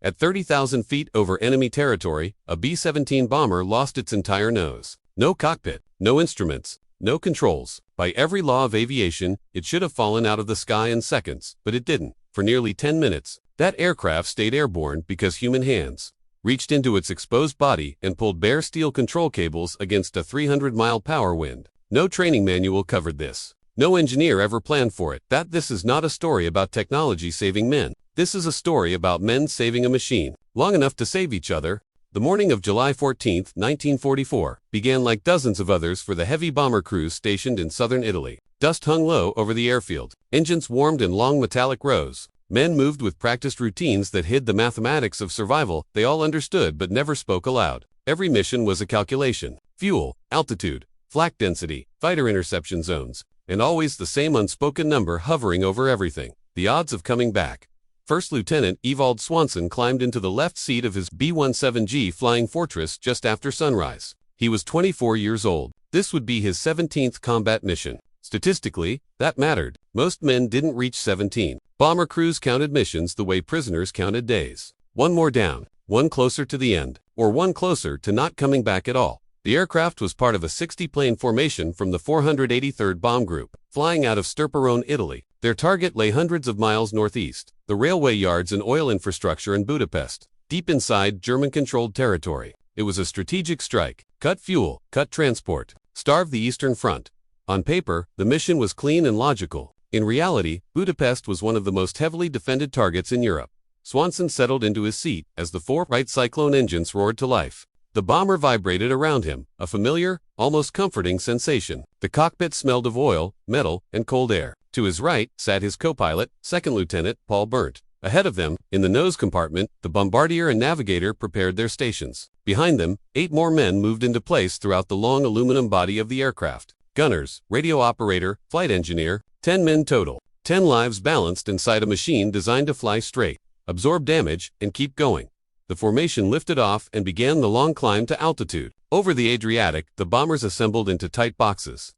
At 30,000 feet over enemy territory, a B-17 bomber lost its entire nose. No cockpit, no instruments, no controls. By every law of aviation, it should have fallen out of the sky in seconds, but it didn't. For nearly 10 minutes, that aircraft stayed airborne because human hands reached into its exposed body and pulled bare steel control cables against a 300-mile power wind. No training manual covered this. No engineer ever planned for it. This is not a story about technology saving men. This is a story about men saving a machine, long enough to save each other. The morning of July 14, 1944, began like dozens of others for the heavy bomber crews stationed in southern Italy. Dust hung low over the airfield. Engines warmed in long metallic rows. Men moved with practiced routines that hid the mathematics of survival they all understood but never spoke aloud. Every mission was a calculation. Fuel, altitude, flak density, fighter interception zones, and always the same unspoken number hovering over everything. The odds of coming back. First Lieutenant Evald Swanson climbed into the left seat of his B-17G Flying Fortress just after sunrise. He was 24 years old. This would be his 17th combat mission. Statistically, that mattered. Most men didn't reach 17. Bomber crews counted missions the way prisoners counted days. One more down, one closer to the end, or one closer to not coming back at all. The aircraft was part of a 60-plane formation from the 483rd Bomb Group, flying out of Sturparone, Italy. Their target lay hundreds of miles northeast, the railway yards and oil infrastructure in Budapest, deep inside German-controlled territory. It was a strategic strike. Cut fuel, cut transport, starve the Eastern Front. On paper, the mission was clean and logical. In reality, Budapest was one of the most heavily defended targets in Europe. Swanson settled into his seat as the four Wright Cyclone engines roared to life. The bomber vibrated around him, a familiar, almost comforting sensation. The cockpit smelled of oil, metal, and cold air. To his right sat his co-pilot, Second Lieutenant Paul Berndt. Ahead of them, in the nose compartment, the bombardier and navigator prepared their stations. Behind them, 8 more men moved into place throughout the long aluminum body of the aircraft. Gunners, radio operator, flight engineer, 10 men total. 10 lives balanced inside a machine designed to fly straight, absorb damage, and keep going. The formation lifted off and began the long climb to altitude. Over the Adriatic, the bombers assembled into tight boxes.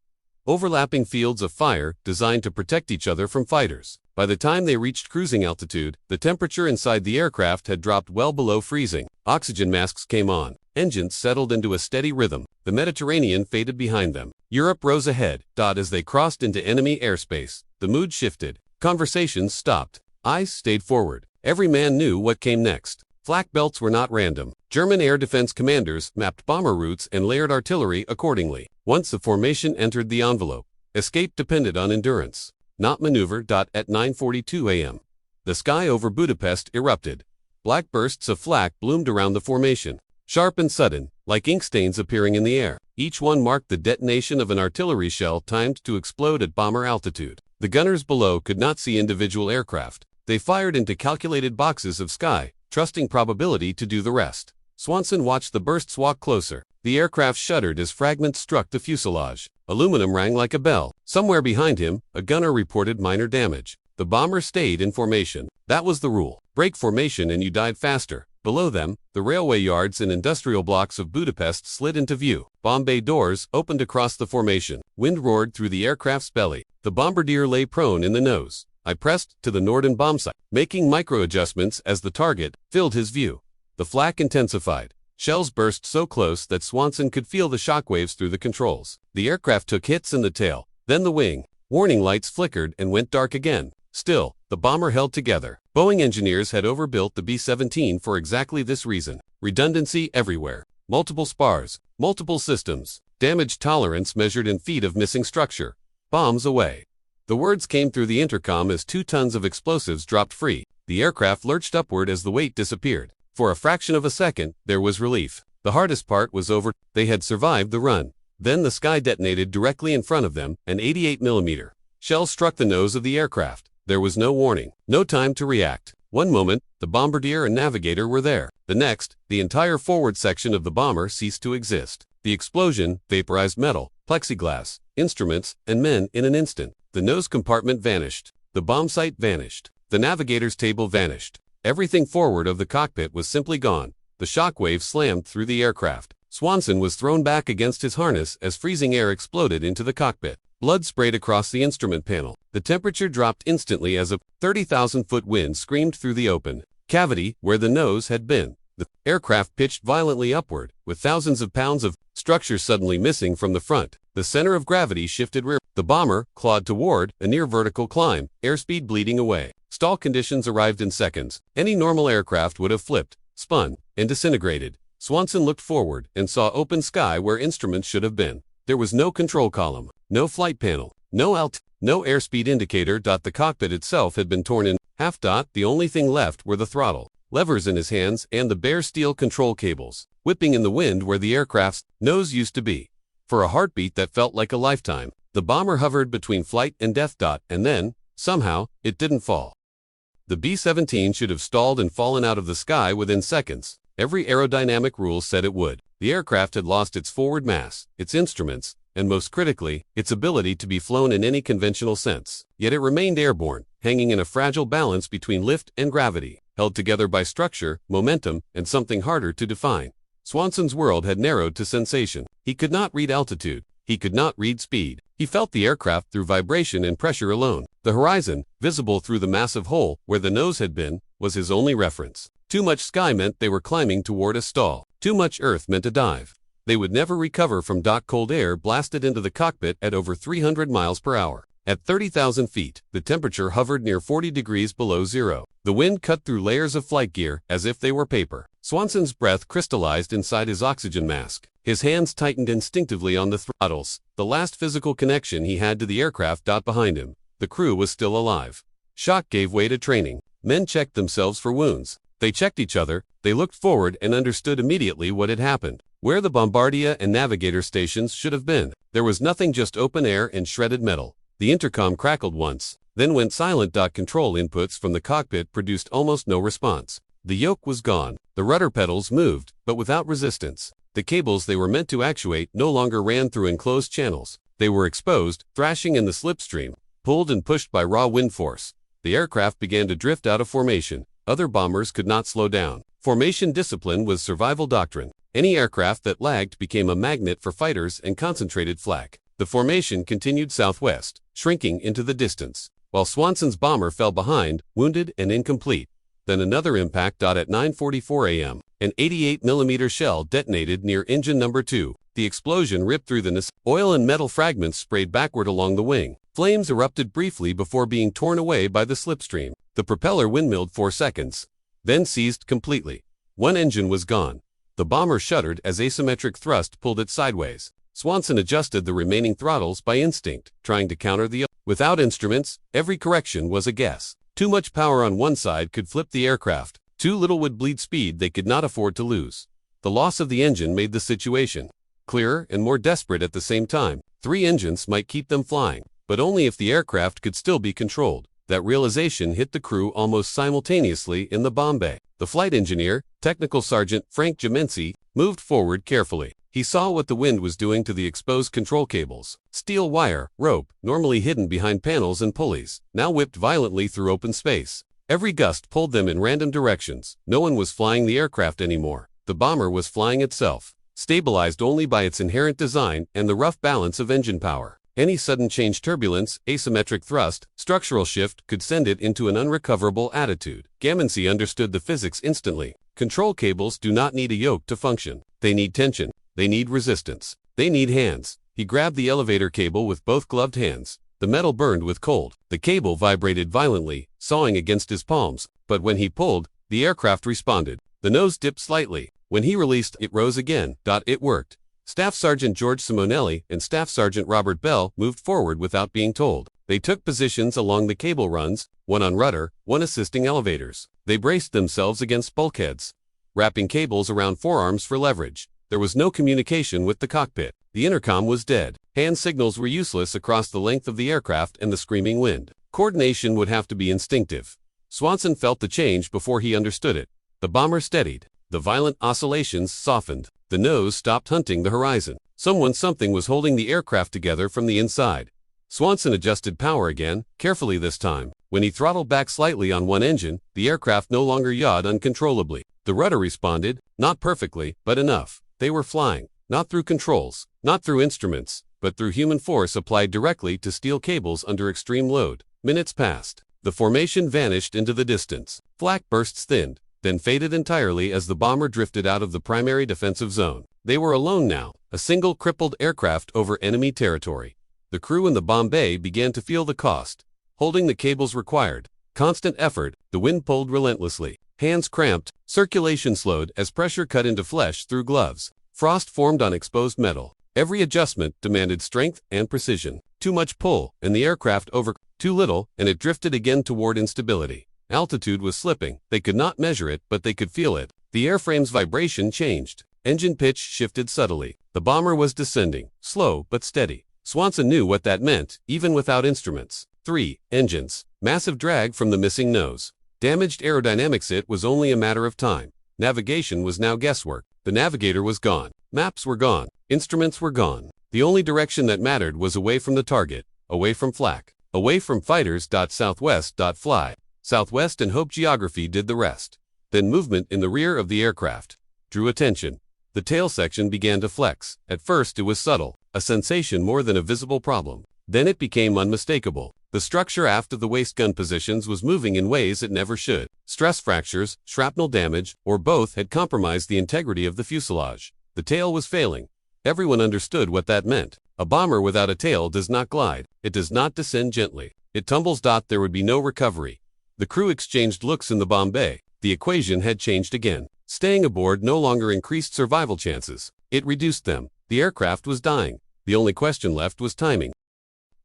Overlapping fields of fire designed to protect each other from fighters. By the time they reached cruising altitude, the temperature inside the aircraft had dropped well below freezing. Oxygen masks came on. Engines settled into a steady rhythm. The Mediterranean faded behind them. Europe rose ahead. As they crossed into enemy airspace, the mood shifted. Conversations stopped. Eyes stayed forward. Every man knew what came next. Flak belts were not random. German air defense commanders mapped bomber routes and layered artillery accordingly. Once the formation entered the envelope, escape depended on endurance, not maneuver. At 9:42 a.m., the sky over Budapest erupted. Black bursts of flak bloomed around the formation, sharp and sudden, like ink stains appearing in the air. Each one marked the detonation of an artillery shell timed to explode at bomber altitude. The gunners below could not see individual aircraft. They fired into calculated boxes of sky, trusting probability to do the rest. Swanson watched the bursts walk closer. The aircraft shuddered as fragments struck the fuselage. Aluminum rang like a bell. Somewhere behind him, a gunner reported minor damage. The bomber stayed in formation. That was the rule. Break formation and you died faster. Below them, the railway yards and industrial blocks of Budapest slid into view. Bomb bay doors opened across the formation. Wind roared through the aircraft's belly. The bombardier lay prone in the nose. I pressed to the Norden bomb site, making micro-adjustments as the target filled his view. The flak intensified. Shells burst so close that Swanson could feel the shockwaves through the controls. The aircraft took hits in the tail, then the wing. Warning lights flickered and went dark again. Still, the bomber held together. Boeing engineers had overbuilt the B-17 for exactly this reason. Redundancy everywhere. Multiple spars, multiple systems. Damage tolerance measured in feet of missing structure. Bombs away. The words came through the intercom as 2 tons of explosives dropped free. The aircraft lurched upward as the weight disappeared. For a fraction of a second, there was relief. The hardest part was over. They had survived the run. Then the sky detonated directly in front of them. An 88mm shell struck the nose of the aircraft. There was no warning, no time to react. One moment, the bombardier and navigator were there. The next, the entire forward section of the bomber ceased to exist. The explosion vaporized metal, plexiglass, instruments, and men in an instant. The nose compartment vanished. The bomb site vanished. The navigator's table vanished. Everything forward of the cockpit was simply gone. The shockwave slammed through the aircraft. Swanson was thrown back against his harness as freezing air exploded into the cockpit. Blood sprayed across the instrument panel. The temperature dropped instantly as a 30,000-foot wind screamed through the open, cavity where the nose had been. The aircraft pitched violently upward, with thousands of pounds of structure suddenly missing from the front. The center of gravity shifted rear. The bomber clawed toward a near-vertical climb, airspeed bleeding away. Stall conditions arrived in seconds. Any normal aircraft would have flipped, spun, and disintegrated. Swanson looked forward and saw open sky where instruments should have been. There was no control column, no flight panel, no airspeed indicator. The cockpit itself had been torn in half. The only thing left were the throttle, levers in his hands, and the bare steel control cables, whipping in the wind where the aircraft's nose used to be. For a heartbeat that felt like a lifetime, the bomber hovered between flight and death. And then, somehow, it didn't fall. The B-17 should have stalled and fallen out of the sky within seconds. Every aerodynamic rule said it would. The aircraft had lost its forward mass, its instruments, and most critically, its ability to be flown in any conventional sense. Yet it remained airborne, hanging in a fragile balance between lift and gravity, held together by structure, momentum, and something harder to define. Swanson's world had narrowed to sensation. He could not read altitude. He could not read speed. He felt the aircraft through vibration and pressure alone. The horizon, visible through the massive hole where the nose had been, was his only reference. Too much sky meant they were climbing toward a stall. Too much earth meant a dive. They would never recover from cold air blasted into the cockpit at over 300 miles per hour. At 30,000 feet, the temperature hovered near 40 degrees below zero. The wind cut through layers of flight gear as if they were paper. Swanson's breath crystallized inside his oxygen mask. His hands tightened instinctively on the throttles, the last physical connection he had to the aircraft. Behind him, the crew was still alive. Shock gave way to training. Men checked themselves for wounds. They checked each other. They looked forward and understood immediately what had happened. Where the bombardier and navigator stations should have been, there was nothing, just open air and shredded metal. The intercom crackled once, then went silent. Control inputs from the cockpit produced almost no response. The yoke was gone. The rudder pedals moved, but without resistance. The cables they were meant to actuate no longer ran through enclosed channels. They were exposed, thrashing in the slipstream, pulled and pushed by raw wind force. The aircraft began to drift out of formation. Other bombers could not slow down. Formation discipline was survival doctrine. Any aircraft that lagged became a magnet for fighters and concentrated flak. The formation continued southwest, shrinking into the distance, while Swanson's bomber fell behind, wounded and incomplete. Then another impact. At 9:44 a.m., an 88mm shell detonated near engine number 2. The explosion ripped through the oil and metal fragments sprayed backward along the wing. Flames erupted briefly before being torn away by the slipstream. The propeller windmilled 4 seconds, then seized completely. One engine was gone. The bomber shuddered as asymmetric thrust pulled it sideways. Swanson adjusted the remaining throttles by instinct, trying to counter the without instruments. Every correction was a guess. Too much power on one side could flip the aircraft. Too little would bleed speed they could not afford to lose. The loss of the engine made the situation clearer and more desperate at the same time. 3 engines might keep them flying, but only if the aircraft could still be controlled. That realization hit the crew almost simultaneously in the bomb bay. The flight engineer, Technical Sergeant Frank Gimensi, moved forward carefully. He saw what the wind was doing to the exposed control cables. Steel wire, rope, normally hidden behind panels and pulleys, now whipped violently through open space. Every gust pulled them in random directions. No one was flying the aircraft anymore. The bomber was flying itself, stabilized only by its inherent design and the rough balance of engine power. Any sudden change, turbulence, asymmetric thrust, structural shift could send it into an unrecoverable attitude. Gimensi understood the physics instantly. Control cables do not need a yoke to function. They need tension. They need resistance. They need hands. He grabbed the elevator cable with both gloved hands. The metal burned with cold. The cable vibrated violently, sawing against his palms. But when he pulled, the aircraft responded. The nose dipped slightly. When he released, it rose again. It worked. Staff Sergeant George Simonelli and Staff Sergeant Robert Bell moved forward without being told. They took positions along the cable runs, one on rudder, one assisting elevators. They braced themselves against bulkheads, wrapping cables around forearms for leverage. There was no communication with the cockpit. The intercom was dead. Hand signals were useless across the length of the aircraft and the screaming wind. Coordination would have to be instinctive. Swanson felt the change before he understood it. The bomber steadied. The violent oscillations softened. The nose stopped hunting the horizon. Something was holding the aircraft together from the inside. Swanson adjusted power again, carefully this time. When he throttled back slightly on one engine, the aircraft no longer yawed uncontrollably. The rudder responded, not perfectly, but enough. They were flying, not through controls, not through instruments, but through human force applied directly to steel cables under extreme load. Minutes passed. The formation vanished into the distance. Flak bursts thinned, then faded entirely as the bomber drifted out of the primary defensive zone. They were alone now, a single crippled aircraft over enemy territory. The crew in the bomb bay began to feel the cost. Holding the cables required constant effort. The wind pulled relentlessly. Hands cramped, circulation slowed as pressure cut into flesh through gloves. Frost formed on exposed metal. Every adjustment demanded strength and precision. Too much pull, and the aircraft over. Too little, and it drifted again toward instability. Altitude was slipping. They could not measure it, but they could feel it. The airframe's vibration changed. Engine pitch shifted subtly. The bomber was descending, slow but steady. Swanson knew what that meant, even without instruments. 3. Engines. Massive drag from the missing nose. Damaged aerodynamics. It was only a matter of time. Navigation was now guesswork. The navigator was gone. Maps were gone. Instruments were gone. The only direction that mattered was away from the target, away from flak, away from fighters. Southwest. Fly. Southwest and hope geography did the rest. Then movement in the rear of the aircraft drew attention. The tail section began to flex. At first it was subtle, a sensation more than a visible problem. Then it became unmistakable. The structure aft of the waist gun positions was moving in ways it never should. Stress fractures, shrapnel damage, or both had compromised the integrity of the fuselage. The tail was failing. Everyone understood what that meant. A bomber without a tail does not glide. It does not descend gently. It tumbles. There would be no recovery. The crew exchanged looks in the bomb bay. The equation had changed again. Staying aboard no longer increased survival chances. It reduced them. The aircraft was dying. The only question left was timing.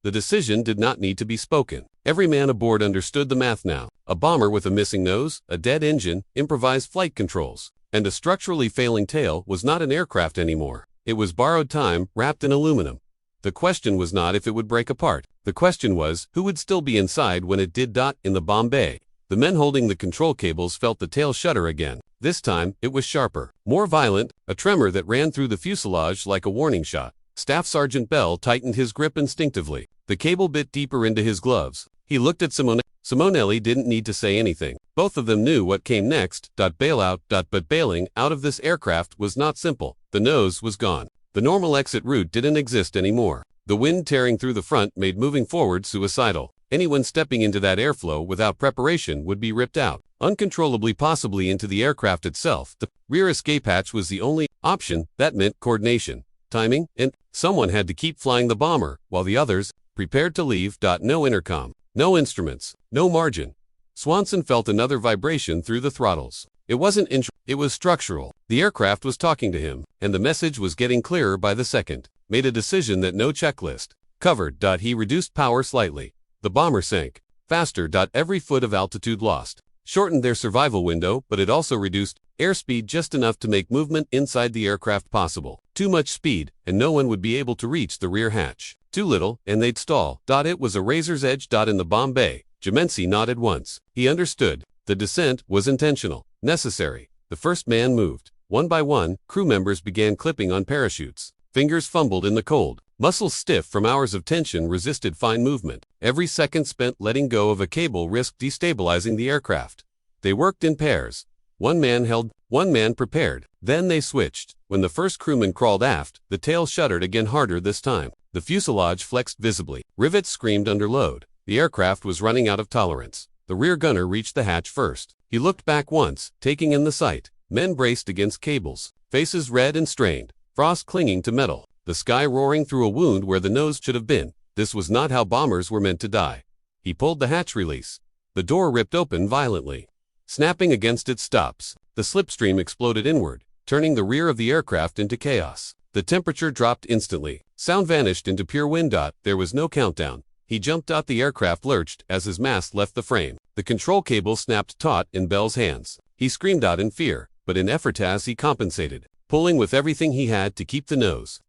The decision did not need to be spoken. Every man aboard understood the math now. A bomber with a missing nose, a dead engine, improvised flight controls, and a structurally failing tail was not an aircraft anymore. It was borrowed time, wrapped in aluminum. The question was not if it would break apart. The question was, who would still be inside when it did. In the bomb bay, the men holding the control cables felt the tail shudder again. This time, it was sharper, more violent, a tremor that ran through the fuselage like a warning shot. Staff Sergeant Bell tightened his grip instinctively. The cable bit deeper into his gloves. He looked at Simone. Simonelli didn't need to say anything. Both of them knew what came next. Bailout. But bailing out of this aircraft was not simple. The nose was gone. The normal exit route didn't exist anymore. The wind tearing through the front made moving forward suicidal. Anyone stepping into that airflow without preparation would be ripped out, uncontrollably, possibly into the aircraft itself. The rear escape hatch was the only option. That meant coordination, timing, and someone had to keep flying the bomber, while the others prepared to leave. No intercom, no instruments, no margin. Swanson felt another vibration through the throttles. It wasn't it was structural. The aircraft was talking to him, and the message was getting clearer by the second. Made a decision that no checklist covered. He reduced power slightly. The bomber sank faster. Every foot of altitude lost shortened their survival window, but it also reduced airspeed just enough to make movement inside the aircraft possible. Too much speed, and no one would be able to reach the rear hatch. Too little, and they'd stall. It was a razor's edge. In the bomb bay, Gimensi nodded once. He understood. The descent was intentional, necessary. The first man moved. One by one, crew members began clipping on parachutes. Fingers fumbled in the cold. Muscles stiff from hours of tension resisted fine movement. Every second spent letting go of a cable risked destabilizing the aircraft. They worked in pairs. One man held, one man prepared. Then they switched. When the first crewman crawled aft, the tail shuddered again, harder this time. The fuselage flexed visibly. Rivets screamed under load. The aircraft was running out of tolerance. The rear gunner reached the hatch first. He looked back once, taking in the sight. Men braced against cables, faces red and strained, frost clinging to metal, the sky roaring through a wound where the nose should have been. This was not how bombers were meant to die. He pulled the hatch release. The door ripped open violently, snapping against its stops. The slipstream exploded inward, turning the rear of the aircraft into chaos. The temperature dropped instantly. Sound vanished into pure wind. There was no countdown. He jumped. The aircraft lurched as his mast left the frame. The control cable snapped taut in Bell's hands. He screamed out in fear, but in effort as he compensated, pulling with everything he had to keep the nose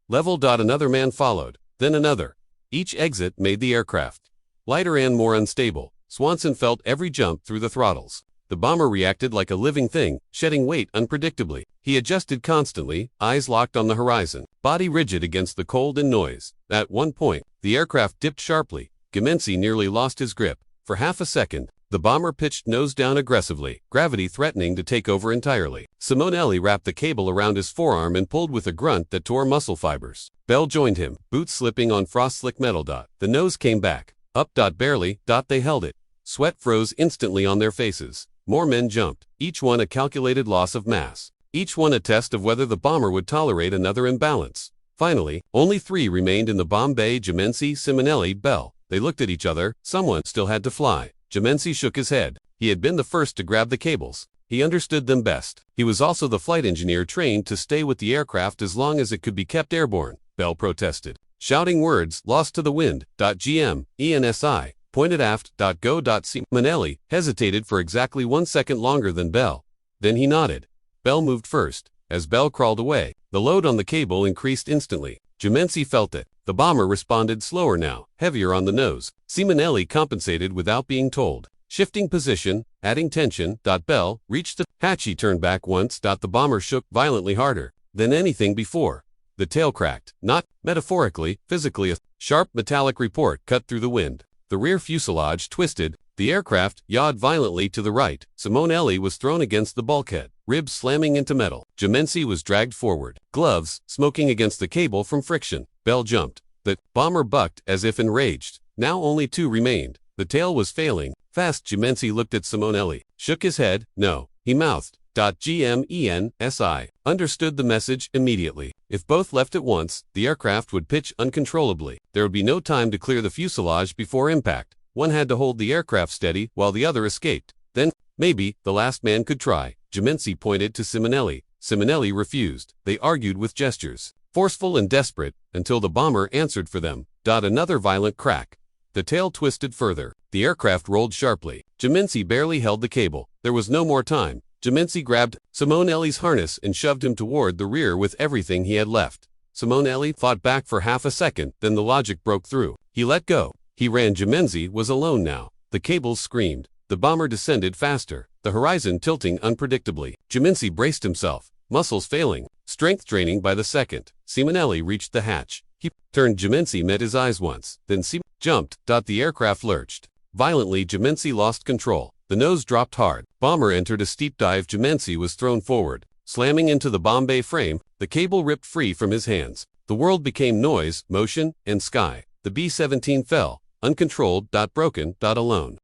level. Another man followed, then another. Each exit made the aircraft lighter and more unstable. Swanson felt every jump through the throttles. The bomber reacted like a living thing, shedding weight unpredictably. He adjusted constantly, eyes locked on the horizon, body rigid against the cold and noise. At one point, the aircraft dipped sharply. Gimensi nearly lost his grip. For half a second, the bomber pitched nose down aggressively, gravity threatening to take over entirely. Simonelli wrapped the cable around his forearm and pulled with a grunt that tore muscle fibers. Bell joined him, boots slipping on frost-slick metal. The nose came back. Up. Barely. They held it. Sweat froze instantly on their faces. More men jumped, each one a calculated loss of mass. Each one a test of whether the bomber would tolerate another imbalance. Finally, only 3 remained in the bomb bay: Ghimensi, Simonelli, Bell. They looked at each other. Someone still had to fly. Ghimensi shook his head. He had been the first to grab the cables. He understood them best. He was also the flight engineer trained to stay with the aircraft as long as it could be kept airborne. Bell protested, shouting words lost to the wind. GM, ENSI, pointed aft. Go. Simonelli hesitated for exactly 1 second longer than Bell. Then he nodded. Bell moved first. As Bell crawled away, the load on the cable increased instantly. Ghimensi felt it. The bomber responded slower now, heavier on the nose. Simonelli compensated without being told, shifting position, adding tension. Bell reached the hatch. He turned back once. The bomber shook violently harder than anything before. The tail cracked, not metaphorically, physically. A sharp metallic report cut through the wind. The rear fuselage twisted. The aircraft yawed violently to the right. Simonelli was thrown against the bulkhead, ribs slamming into metal. Ghimensi was dragged forward, gloves smoking against the cable from friction. Bell jumped. The bomber bucked as if enraged. Now only 2 remained. The tail was failing fast. Ghimensi looked at Simonelli, shook his head. No, he mouthed. GMENSI understood the message immediately. If both left at once, the aircraft would pitch uncontrollably. There would be no time to clear the fuselage before impact. One had to hold the aircraft steady while the other escaped. Then, maybe, the last man could try. Ghimensi pointed to Simonelli. Simonelli refused. They argued with gestures, forceful and desperate, until the bomber answered for them. Another violent crack. The tail twisted further. The aircraft rolled sharply. Ghimensi barely held the cable. There was no more time. Ghimensi grabbed Simonelli's harness and shoved him toward the rear with everything he had left. Simonelli fought back for half a second, then the logic broke through. He let go. He ran. Ghimensi was alone now. The cables screamed. The bomber descended faster, the horizon tilting unpredictably. Ghimensi braced himself, muscles failing, strength draining by the second. Simonelli reached the hatch. He turned. Ghimensi met his eyes once, then jumped. The aircraft lurched violently. Ghimensi lost control. The nose dropped hard. Bomber entered a steep dive. Ghimensi was thrown forward, slamming into the bomb bay frame. The cable ripped free from his hands. The world became noise, motion, and sky. The B-17 fell, uncontrolled. Broken. Alone.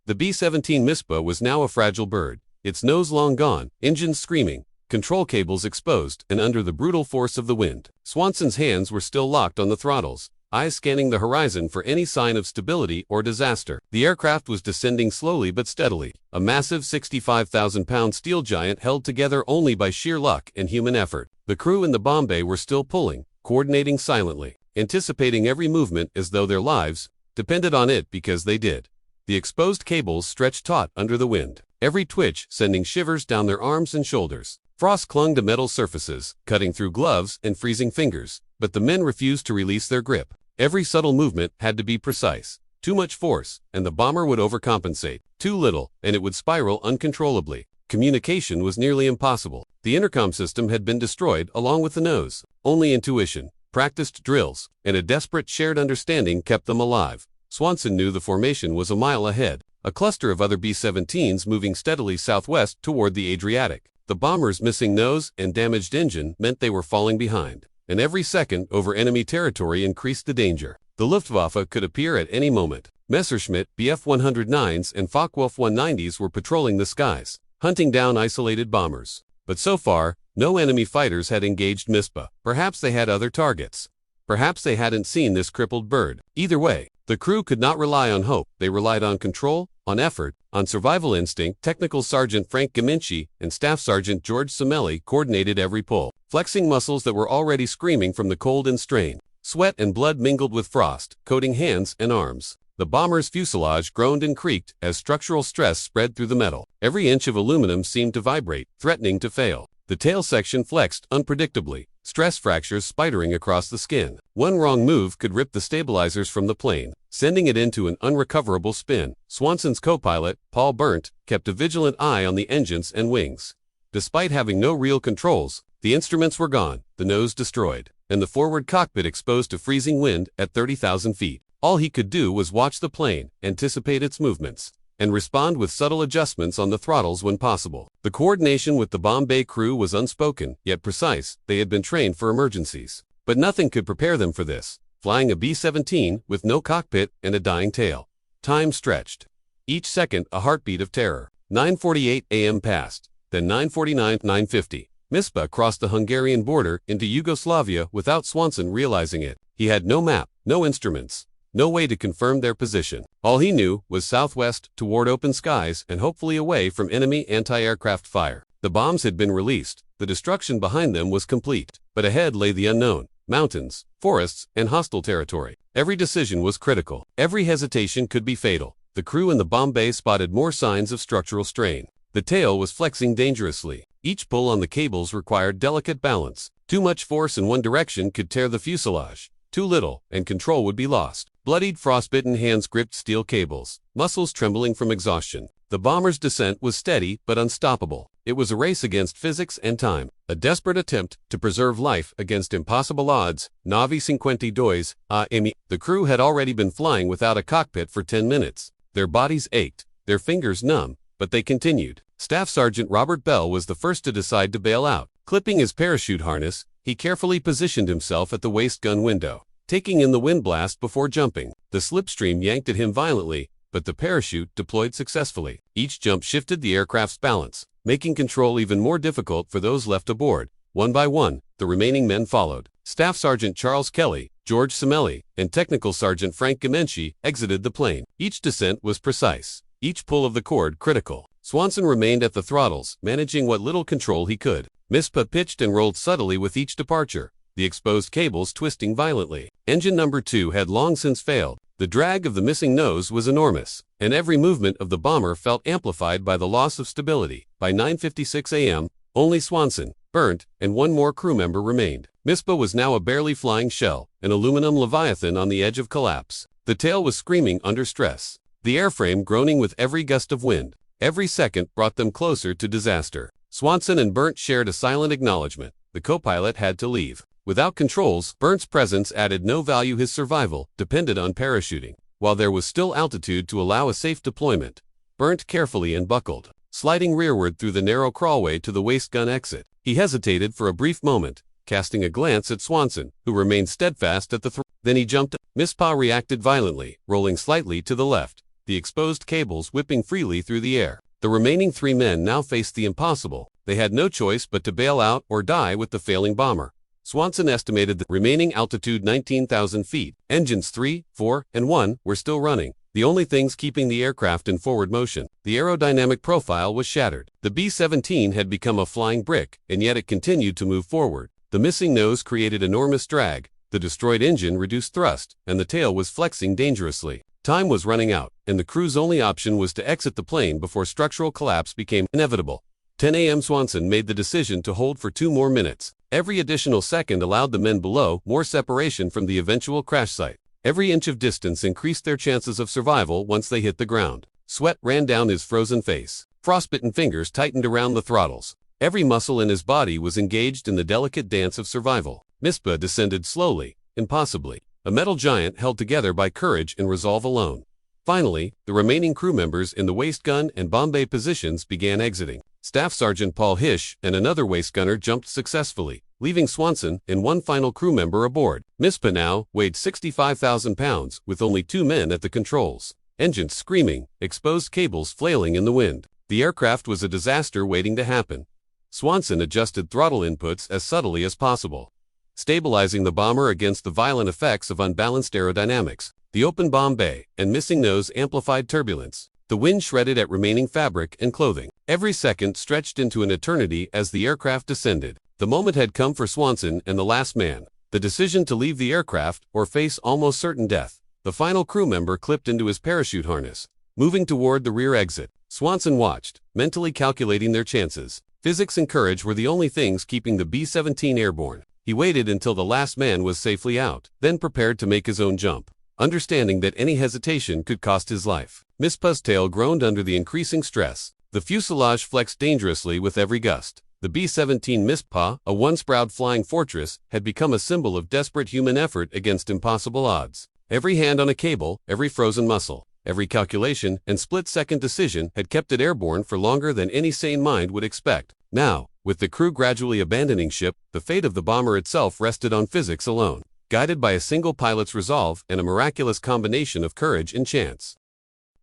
The B-17 Mispa was now a fragile bird, its nose long gone, engines screaming, control cables exposed, and under the brutal force of the wind. Swanson's hands were still locked on the throttles, eyes scanning the horizon for any sign of stability or disaster. The aircraft was descending slowly but steadily, a massive 65,000-pound steel giant held together only by sheer luck and human effort. The crew in the bomb bay were still pulling, coordinating silently, anticipating every movement as though their lives depended on it, because they did. The exposed cables stretched taut under the wind, every twitch sending shivers down their arms and shoulders. Frost clung to metal surfaces, cutting through gloves and freezing fingers, but the men refused to release their grip. Every subtle movement had to be precise. Too much force, and the bomber would overcompensate. Too little, and it would spiral uncontrollably. Communication was nearly impossible. The intercom system had been destroyed along with the nose. Only intuition, practiced drills, and a desperate shared understanding kept them alive. Swanson knew the formation was a mile ahead, a cluster of other B-17s moving steadily southwest toward the Adriatic. The bomber's missing nose and damaged engine meant they were falling behind, and every second over enemy territory increased the danger. The Luftwaffe could appear at any moment. Messerschmitt Bf-109s and Focke-Wulf 190s were patrolling the skies, hunting down isolated bombers. But so far, no enemy fighters had engaged Mispa. Perhaps they had other targets. Perhaps they hadn't seen this crippled bird. Either way, the crew could not rely on hope. They relied on control, on effort, on survival instinct. Technical Sergeant Frank Ghimensi and Staff Sergeant George Simonelli coordinated every pull, flexing muscles that were already screaming from the cold and strain. Sweat and blood mingled with frost, coating hands and arms. The bomber's fuselage groaned and creaked as structural stress spread through the metal. Every inch of aluminum seemed to vibrate, threatening to fail. The tail section flexed unpredictably, stress fractures spidering across the skin. One wrong move could rip the stabilizers from the plane, sending it into an unrecoverable spin. Swanson's co-pilot, Paul Berndt, kept a vigilant eye on the engines and wings. Despite having no real controls, the instruments were gone, the nose destroyed, and the forward cockpit exposed to freezing wind at 30,000 feet. All he could do was watch the plane, anticipate its movements, and respond with subtle adjustments on the throttles when possible. The coordination with the bomb bay crew was unspoken, yet precise. They had been trained for emergencies. But nothing could prepare them for this, flying a B-17 with no cockpit and a dying tail. Time stretched. each second a heartbeat of terror. 9:48 a.m. passed, then 9:49, 9:50. Mispa crossed the Hungarian border into Yugoslavia without Swanson realizing it. He had no map, no instruments, no way to confirm their position. All he knew was southwest toward open skies and hopefully away from enemy anti-aircraft fire. The bombs had been released, the destruction behind them was complete, but ahead lay the unknown: mountains, forests, and hostile territory. Every decision was critical. Every hesitation could be fatal. The crew in the bomb bay spotted more signs of structural strain. The tail was flexing dangerously. Each pull on the cables required delicate balance. Too much force in one direction could tear the fuselage. Too little, and control would be lost. Bloodied, frostbitten hands gripped steel cables, muscles trembling from exhaustion. The bomber's descent was steady but unstoppable. It was a race against physics and time, a desperate attempt to preserve life against impossible odds. 9:52 a.m. The crew had already been flying without a cockpit for 10 minutes. Their bodies ached, their fingers numb, but they continued. Staff Sergeant Robert Bell was the first to decide to bail out. Clipping his parachute harness, he carefully positioned himself at the waist gun window, taking in the wind blast before jumping. The slipstream yanked at him violently, but the parachute deployed successfully. Each jump shifted the aircraft's balance, making control even more difficult for those left aboard. One by one, the remaining men followed. Staff Sergeant Charles Kelly, George Semelli, and Technical Sergeant Frank Gamenci exited the plane. Each descent was precise, each pull of the cord critical. Swanson remained at the throttles, managing what little control he could. Mispa pitched and rolled subtly with each departure, the exposed cables twisting violently. Engine number 2 had long since failed. The drag of the missing nose was enormous, and every movement of the bomber felt amplified by the loss of stability. By 9:56 a.m., only Swanson, burnt, and one more crew member remained. Mispa was now a barely flying shell, an aluminum leviathan on the edge of collapse. The tail was screaming under stress, the airframe groaning with every gust of wind. Every second brought them closer to disaster. Swanson and Burnt shared a silent acknowledgement. The co-pilot had to leave. Without controls, Burnt's presence added no value. His survival depended on parachuting. While there was still altitude to allow a safe deployment, Burnt carefully unbuckled, sliding rearward through the narrow crawlway to the waist gun exit. He hesitated for a brief moment, casting a glance at Swanson, who remained steadfast at the Then he jumped. Mispa reacted violently, rolling slightly to the left, the exposed cables whipping freely through the air. The remaining 3 men now faced the impossible. They had no choice but to bail out or die with the failing bomber. Swanson estimated the remaining altitude 19,000 feet. Engines 3, 4, and 1 were still running, the only things keeping the aircraft in forward motion. The aerodynamic profile was shattered. The B-17 had become a flying brick, and yet it continued to move forward. The missing nose created enormous drag, the destroyed engine reduced thrust, and the tail was flexing dangerously. Time was running out, and the crew's only option was to exit the plane before structural collapse became inevitable. 10 a.m. Swanson made the decision to hold for 2 more minutes. Every additional second allowed the men below more separation from the eventual crash site. Every inch of distance increased their chances of survival once they hit the ground. Sweat ran down his frozen face. Frostbitten fingers tightened around the throttles. Every muscle in his body was engaged in the delicate dance of survival. Mispa descended slowly, impossibly, a metal giant held together by courage and resolve alone. Finally, the remaining crew members in the waist gun and bomb bay positions began exiting. Staff Sergeant Paul Hish and another waist gunner jumped successfully, leaving Swanson and one final crew member aboard. Mispa now weighed 65,000 pounds with only 2 men at the controls. Engines screaming, exposed cables flailing in the wind. The aircraft was a disaster waiting to happen. Swanson adjusted throttle inputs as subtly as possible, stabilizing the bomber against the violent effects of unbalanced aerodynamics. The open bomb bay and missing nose amplified turbulence. The wind shredded at remaining fabric and clothing. Every second stretched into an eternity as the aircraft descended. The moment had come for Swanson and the last man. The decision to leave the aircraft or face almost certain death. The final crew member clipped into his parachute harness, moving toward the rear exit. Swanson watched, mentally calculating their chances. Physics and courage were the only things keeping the B-17 airborne. He waited until the last man was safely out, then prepared to make his own jump, understanding that any hesitation could cost his life. Mispa's tail groaned under the increasing stress. The fuselage flexed dangerously with every gust. The B-17 Mispa, a once-proud flying fortress, had become a symbol of desperate human effort against impossible odds. Every hand on a cable, every frozen muscle, every calculation and split-second decision had kept it airborne for longer than any sane mind would expect. Now, with the crew gradually abandoning ship, the fate of the bomber itself rested on physics alone, guided by a single pilot's resolve and a miraculous combination of courage and chance.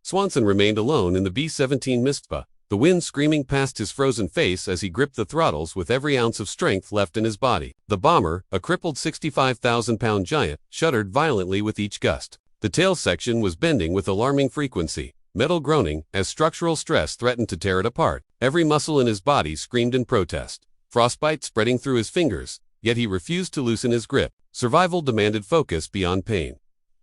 Swanson remained alone in the B-17 Mispa, the wind screaming past his frozen face as he gripped the throttles with every ounce of strength left in his body. The bomber, a crippled 65,000-pound giant, shuddered violently with each gust. The tail section was bending with alarming frequency, metal groaning as structural stress threatened to tear it apart. Every muscle in his body screamed in protest. Frostbite spreading through his fingers, yet he refused to loosen his grip. Survival demanded focus beyond pain.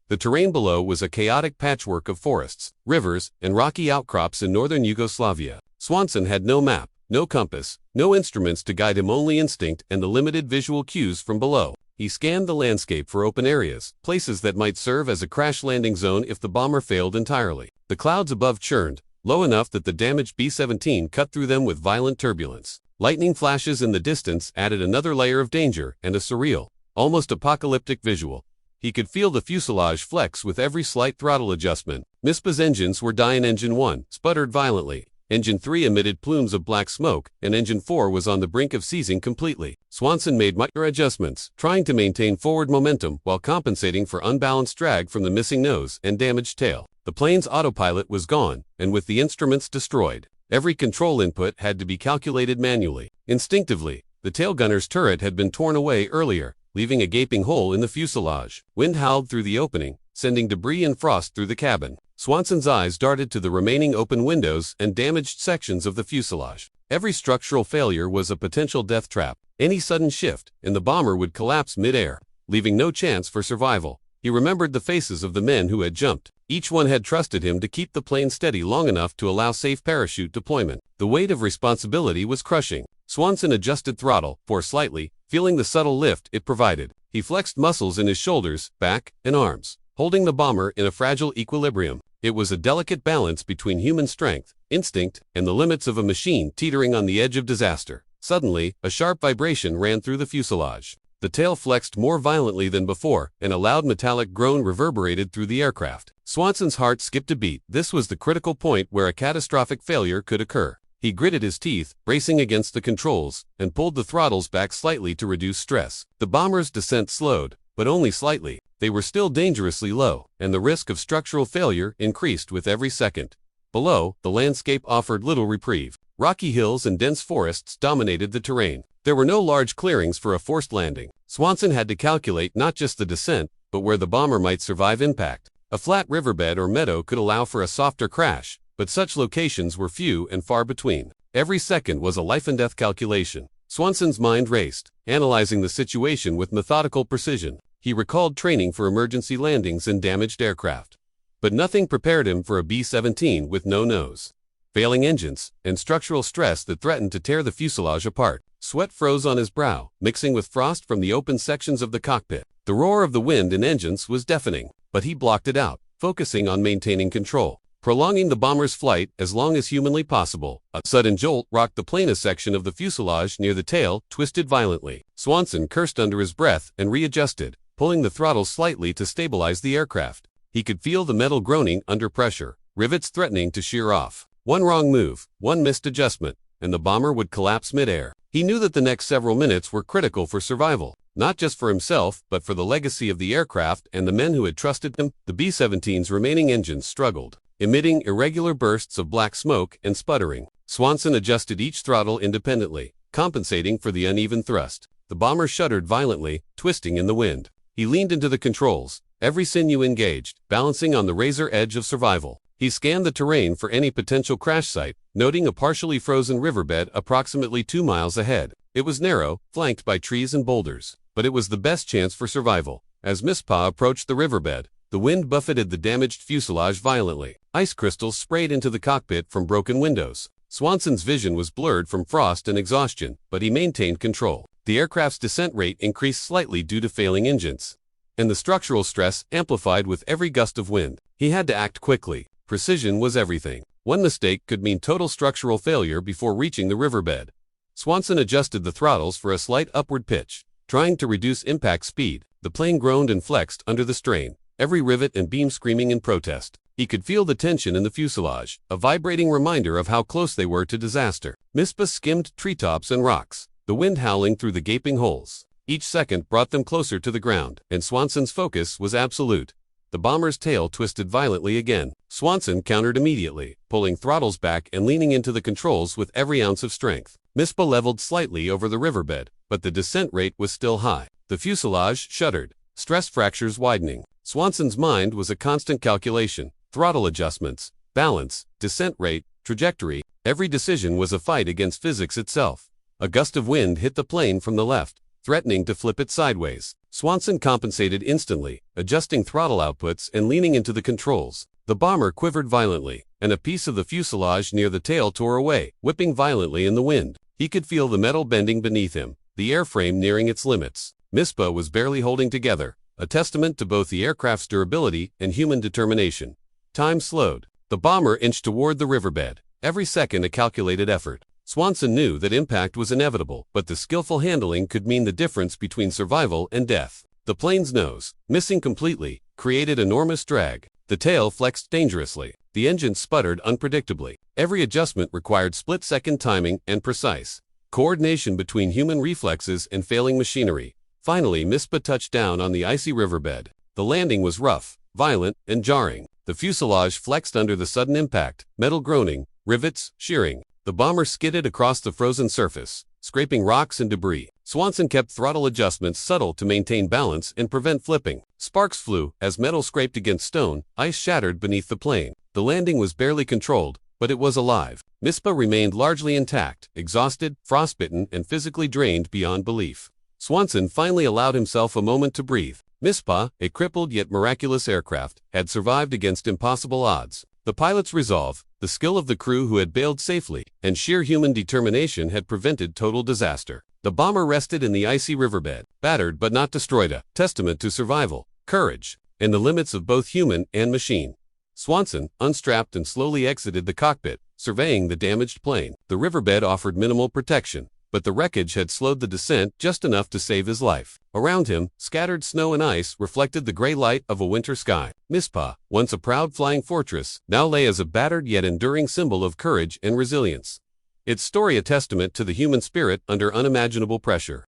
The terrain below was a chaotic patchwork of forests, rivers, and rocky outcrops in northern Yugoslavia. Swanson had no map, no compass, no instruments to guide him, only instinct and the limited visual cues from below. He scanned the landscape for open areas, places that might serve as a crash landing zone if the bomber failed entirely. The clouds above churned, low enough that the damaged B-17 cut through them with violent turbulence. Lightning flashes in the distance added another layer of danger and a surreal, almost apocalyptic visual. He could feel the fuselage flex with every slight throttle adjustment. Mispa's engines were dying. Engine 1 sputtered violently. Engine 3 emitted plumes of black smoke, and Engine 4 was on the brink of seizing completely. Swanson made minor adjustments, trying to maintain forward momentum while compensating for unbalanced drag from the missing nose and damaged tail. The plane's autopilot was gone, and with the instruments destroyed, every control input had to be calculated manually. Instinctively, the tail gunner's turret had been torn away earlier, leaving a gaping hole in the fuselage. Wind howled through the opening, sending debris and frost through the cabin. Swanson's eyes darted to the remaining open windows and damaged sections of the fuselage. Every structural failure was a potential death trap. Any sudden shift, and the bomber would collapse mid-air, leaving no chance for survival. He remembered the faces of the men who had jumped. Each one had trusted him to keep the plane steady long enough to allow safe parachute deployment. The weight of responsibility was crushing. Swanson adjusted throttle, for slightly, feeling the subtle lift it provided. He flexed muscles in his shoulders, back, and arms, holding the bomber in a fragile equilibrium. It was a delicate balance between human strength, instinct, and the limits of a machine teetering on the edge of disaster. Suddenly, a sharp vibration ran through the fuselage. The tail flexed more violently than before, and a loud metallic groan reverberated through the aircraft. Swanson's heart skipped a beat. This was the critical point where a catastrophic failure could occur. He gritted his teeth, bracing against the controls, and pulled the throttles back slightly to reduce stress. The bomber's descent slowed, but only slightly. They were still dangerously low, and the risk of structural failure increased with every second. Below, the landscape offered little reprieve. Rocky hills and dense forests dominated the terrain. There were no large clearings for a forced landing. Swanson had to calculate not just the descent, but where the bomber might survive impact. A flat riverbed or meadow could allow for a softer crash, but such locations were few and far between. Every second was a life-and-death calculation. Swanson's mind raced, analyzing the situation with methodical precision. He recalled training for emergency landings in damaged aircraft. But nothing prepared him for a B-17 with no nose, failing engines, and structural stress that threatened to tear the fuselage apart. Sweat froze on his brow, mixing with frost from the open sections of the cockpit. The roar of the wind in engines was deafening, but he blocked it out, focusing on maintaining control, prolonging the bomber's flight as long as humanly possible. A sudden jolt rocked the plane. A section of the fuselage near the tail twisted violently. Swanson cursed under his breath and readjusted, pulling the throttle slightly to stabilize the aircraft. He could feel the metal groaning under pressure, rivets threatening to shear off. One wrong move, one missed adjustment, and the bomber would collapse mid-air. He knew that the next several minutes were critical for survival, not just for himself, but for the legacy of the aircraft and the men who had trusted him. The B-17's remaining engines struggled, emitting irregular bursts of black smoke and sputtering. Swanson adjusted each throttle independently, compensating for the uneven thrust. The bomber shuddered violently, twisting in the wind. He leaned into the controls, every sinew engaged, balancing on the razor edge of survival. He scanned the terrain for any potential crash site, noting a partially frozen riverbed approximately 2 miles ahead. It was narrow, flanked by trees and boulders, but it was the best chance for survival. As Mispa approached the riverbed, the wind buffeted the damaged fuselage violently. Ice crystals sprayed into the cockpit from broken windows. Swanson's vision was blurred from frost and exhaustion, but he maintained control. The aircraft's descent rate increased slightly due to failing engines, and the structural stress amplified with every gust of wind. He had to act quickly. Precision was everything. One mistake could mean total structural failure before reaching the riverbed. Swanson adjusted the throttles for a slight upward pitch, trying to reduce impact speed. The plane groaned and flexed under the strain, every rivet and beam screaming in protest. He could feel the tension in the fuselage, a vibrating reminder of how close they were to disaster. Mispa skimmed treetops and rocks, the wind howling through the gaping holes. Each second brought them closer to the ground, and Swanson's focus was absolute. The bomber's tail twisted violently again. Swanson countered immediately, pulling throttles back and leaning into the controls with every ounce of strength. Mispa leveled slightly over the riverbed, but the descent rate was still high. The fuselage shuddered, stress fractures widening. Swanson's mind was a constant calculation. Throttle adjustments, balance, descent rate, trajectory. Every decision was a fight against physics itself. A gust of wind hit the plane from the left, threatening to flip it sideways. Swanson compensated instantly, adjusting throttle outputs and leaning into the controls. The bomber quivered violently, and a piece of the fuselage near the tail tore away, whipping violently in the wind. He could feel the metal bending beneath him, the airframe nearing its limits. Mispa was barely holding together, a testament to both the aircraft's durability and human determination. Time slowed. The bomber inched toward the riverbed, every second a calculated effort. Swanson knew that impact was inevitable, but the skillful handling could mean the difference between survival and death. The plane's nose, missing completely, created enormous drag. The tail flexed dangerously. The engine sputtered unpredictably. Every adjustment required split-second timing and precise coordination between human reflexes and failing machinery. Finally, Mispa touched down on the icy riverbed. The landing was rough, violent, and jarring. The fuselage flexed under the sudden impact, metal groaning, rivets shearing. The bomber skidded across the frozen surface, scraping rocks and debris. Swanson kept throttle adjustments subtle to maintain balance and prevent flipping. Sparks flew as metal scraped against stone, ice shattered beneath the plane. The landing was barely controlled, but it was alive. Mispa remained largely intact, exhausted, frostbitten, and physically drained beyond belief. Swanson finally allowed himself a moment to breathe. Mispa, a crippled yet miraculous aircraft, had survived against impossible odds. The pilot's resolve, the skill of the crew who had bailed safely, and sheer human determination had prevented total disaster. The bomber rested in the icy riverbed, battered but not destroyed, a testament to survival, courage, and the limits of both human and machine. Swanson, unstrapped and slowly exited the cockpit, surveying the damaged plane. The riverbed offered minimal protection, but the wreckage had slowed the descent just enough to save his life. Around him, scattered snow and ice reflected the gray light of a winter sky. Mispa, once a proud flying fortress, now lay as a battered yet enduring symbol of courage and resilience. Its story a testament to the human spirit under unimaginable pressure.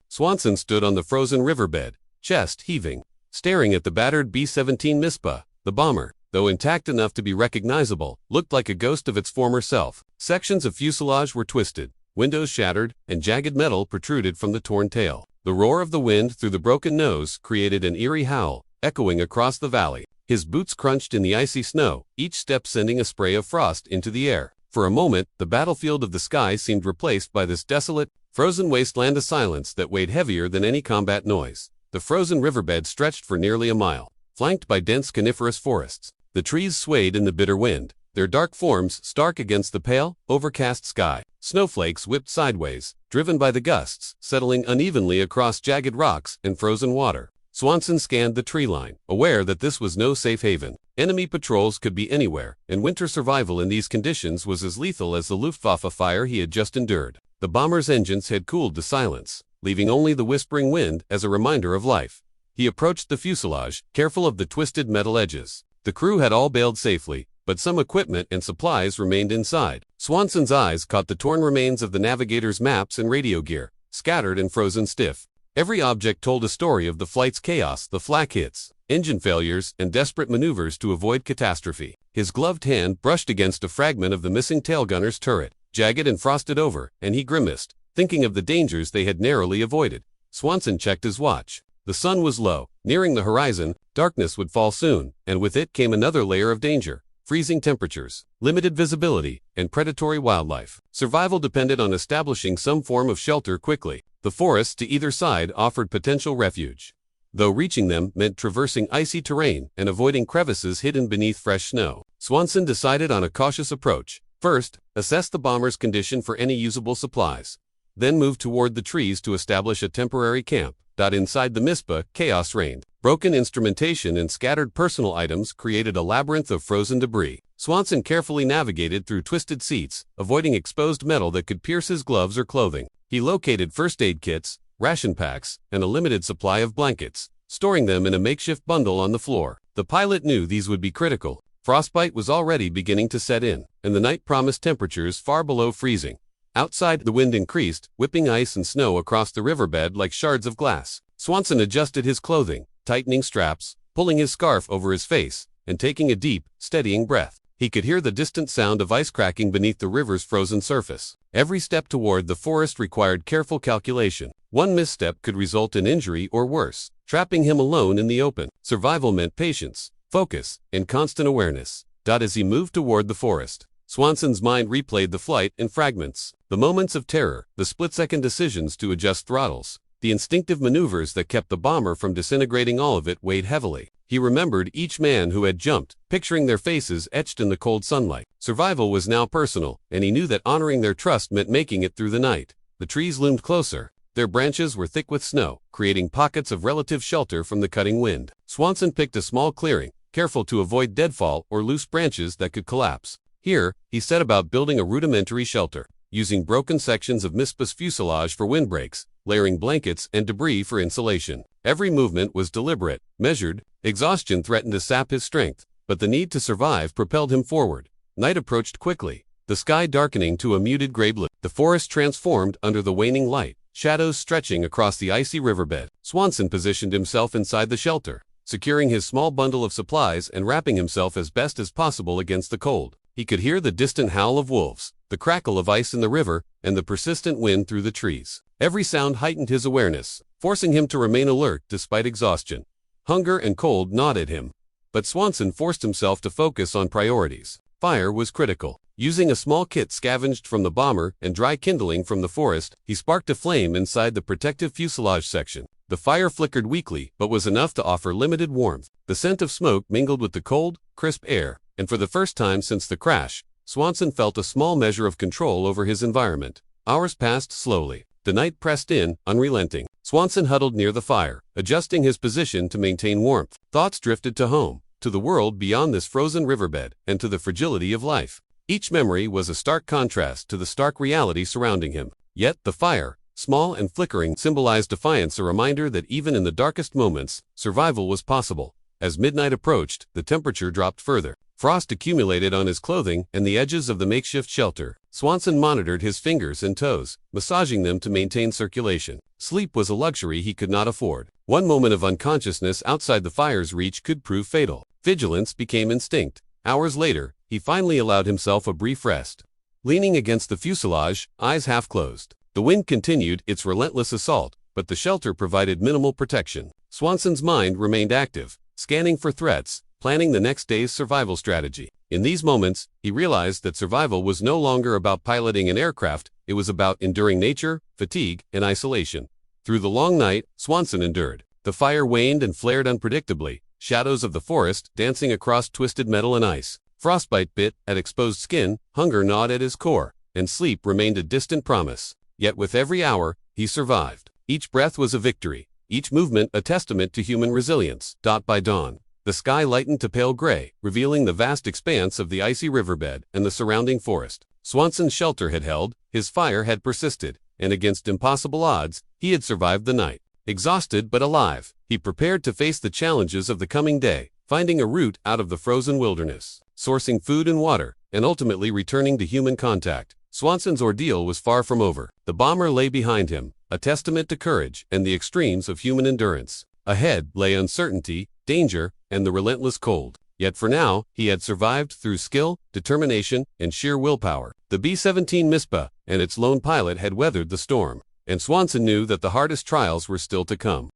Swanson stood on the frozen riverbed, chest heaving, staring at the battered B-17 Mispa. The bomber, though intact enough to be recognizable, looked like a ghost of its former self. Sections of fuselage were twisted, windows shattered, and jagged metal protruded from the torn tail. The roar of the wind through the broken nose created an eerie howl, echoing across the valley. His boots crunched in the icy snow, each step sending a spray of frost into the air. For a moment, the battlefield of the sky seemed replaced by this desolate, frozen wasteland of silence that weighed heavier than any combat noise. The frozen riverbed stretched for nearly a mile, flanked by dense coniferous forests. The trees swayed in the bitter wind, their dark forms stark against the pale, overcast sky. Snowflakes whipped sideways, driven by the gusts, settling unevenly across jagged rocks and frozen water. Swanson scanned the tree line, aware that this was no safe haven. Enemy patrols could be anywhere, and winter survival in these conditions was as lethal as the Luftwaffe fire he had just endured. The bomber's engines had cooled to silence, leaving only the whispering wind as a reminder of life. He approached the fuselage, careful of the twisted metal edges. The crew had all bailed safely, but some equipment and supplies remained inside. Swanson's eyes caught the torn remains of the navigator's maps and radio gear, scattered and frozen stiff. Every object told a story of the flight's chaos, the flak hits, engine failures, and desperate maneuvers to avoid catastrophe. His gloved hand brushed against a fragment of the missing tailgunner's turret, jagged and frosted over, and he grimaced, thinking of the dangers they had narrowly avoided. Swanson checked his watch. The sun was low, nearing the horizon. Darkness would fall soon, and with it came another layer of danger. Freezing temperatures, limited visibility, and predatory wildlife. Survival depended on establishing some form of shelter quickly. The forests to either side offered potential refuge, though reaching them meant traversing icy terrain and avoiding crevices hidden beneath fresh snow. Swanson decided on a cautious approach. First, assess the bomber's condition for any usable supplies. Then move toward the trees to establish a temporary camp. Inside the Mispa, chaos reigned. Broken instrumentation and scattered personal items created a labyrinth of frozen debris. Swanson carefully navigated through twisted seats, avoiding exposed metal that could pierce his gloves or clothing. He located first aid kits, ration packs, and a limited supply of blankets, storing them in a makeshift bundle on the floor. The pilot knew these would be critical. Frostbite was already beginning to set in, and the night promised temperatures far below freezing. Outside, the wind increased, whipping ice and snow across the riverbed like shards of glass. Swanson adjusted his clothing, tightening straps, pulling his scarf over his face, and taking a deep, steadying breath. He could hear the distant sound of ice cracking beneath the river's frozen surface. Every step toward the forest required careful calculation. One misstep could result in injury or worse, trapping him alone in the open. Survival meant patience, focus, and constant awareness. As he moved toward the forest, Swanson's mind replayed the flight in fragments. The moments of terror, the split-second decisions to adjust throttles, the instinctive maneuvers that kept the bomber from disintegrating, all of it weighed heavily. He remembered each man who had jumped, picturing their faces etched in the cold sunlight. Survival was now personal, and he knew that honoring their trust meant making it through the night. The trees loomed closer. Their branches were thick with snow, creating pockets of relative shelter from the cutting wind. Swanson picked a small clearing, careful to avoid deadfall or loose branches that could collapse. Here, he set about building a rudimentary shelter, using broken sections of Mispa's fuselage for windbreaks, layering blankets and debris for insulation. Every movement was deliberate, measured. Exhaustion threatened to sap his strength, but the need to survive propelled him forward. Night approached quickly, the sky darkening to a muted gray blue. The forest transformed under the waning light, shadows stretching across the icy riverbed. Swanson positioned himself inside the shelter, securing his small bundle of supplies and wrapping himself as best as possible against the cold. He could hear the distant howl of wolves, the crackle of ice in the river, and the persistent wind through the trees. Every sound heightened his awareness, forcing him to remain alert despite exhaustion. Hunger and cold gnawed at him, but Swanson forced himself to focus on priorities. Fire was critical. Using a small kit scavenged from the bomber and dry kindling from the forest, he sparked a flame inside the protective fuselage section. The fire flickered weakly, but was enough to offer limited warmth. The scent of smoke mingled with the cold, crisp air, and for the first time since the crash, Swanson felt a small measure of control over his environment. Hours passed slowly. The night pressed in, unrelenting. Swanson huddled near the fire, adjusting his position to maintain warmth. Thoughts drifted to home, to the world beyond this frozen riverbed, and to the fragility of life. Each memory was a stark contrast to the stark reality surrounding him. Yet the fire, small and flickering, symbolized defiance, a reminder that even in the darkest moments, survival was possible. As midnight approached, the temperature dropped further. Frost accumulated on his clothing and the edges of the makeshift shelter. Swanson monitored his fingers and toes, massaging them to maintain circulation. Sleep was a luxury he could not afford. One moment of unconsciousness outside the fire's reach could prove fatal. Vigilance became instinct. Hours later, he finally allowed himself a brief rest. Leaning against the fuselage, eyes half closed. The wind continued its relentless assault, but the shelter provided minimal protection. Swanson's mind remained active, scanning for threats, planning the next day's survival strategy. In these moments, he realized that survival was no longer about piloting an aircraft, it was about enduring nature, fatigue, and isolation. Through the long night, Swanson endured. The fire waned and flared unpredictably, shadows of the forest dancing across twisted metal and ice. Frostbite bit at exposed skin, hunger gnawed at his core, and sleep remained a distant promise. Yet with every hour, he survived. Each breath was a victory, each movement a testament to human resilience. By dawn, the sky lightened to pale gray, revealing the vast expanse of the icy riverbed and the surrounding forest. Swanson's shelter had held, his fire had persisted, and against impossible odds, he had survived the night. Exhausted but alive, he prepared to face the challenges of the coming day, finding a route out of the frozen wilderness, sourcing food and water, and ultimately returning to human contact. Swanson's ordeal was far from over. The bomber lay behind him, a testament to courage and the extremes of human endurance. Ahead lay uncertainty, danger, and the relentless cold. Yet for now, he had survived through skill, determination, and sheer willpower. The B-17 Mispa and its lone pilot had weathered the storm, and Swanson knew that the hardest trials were still to come.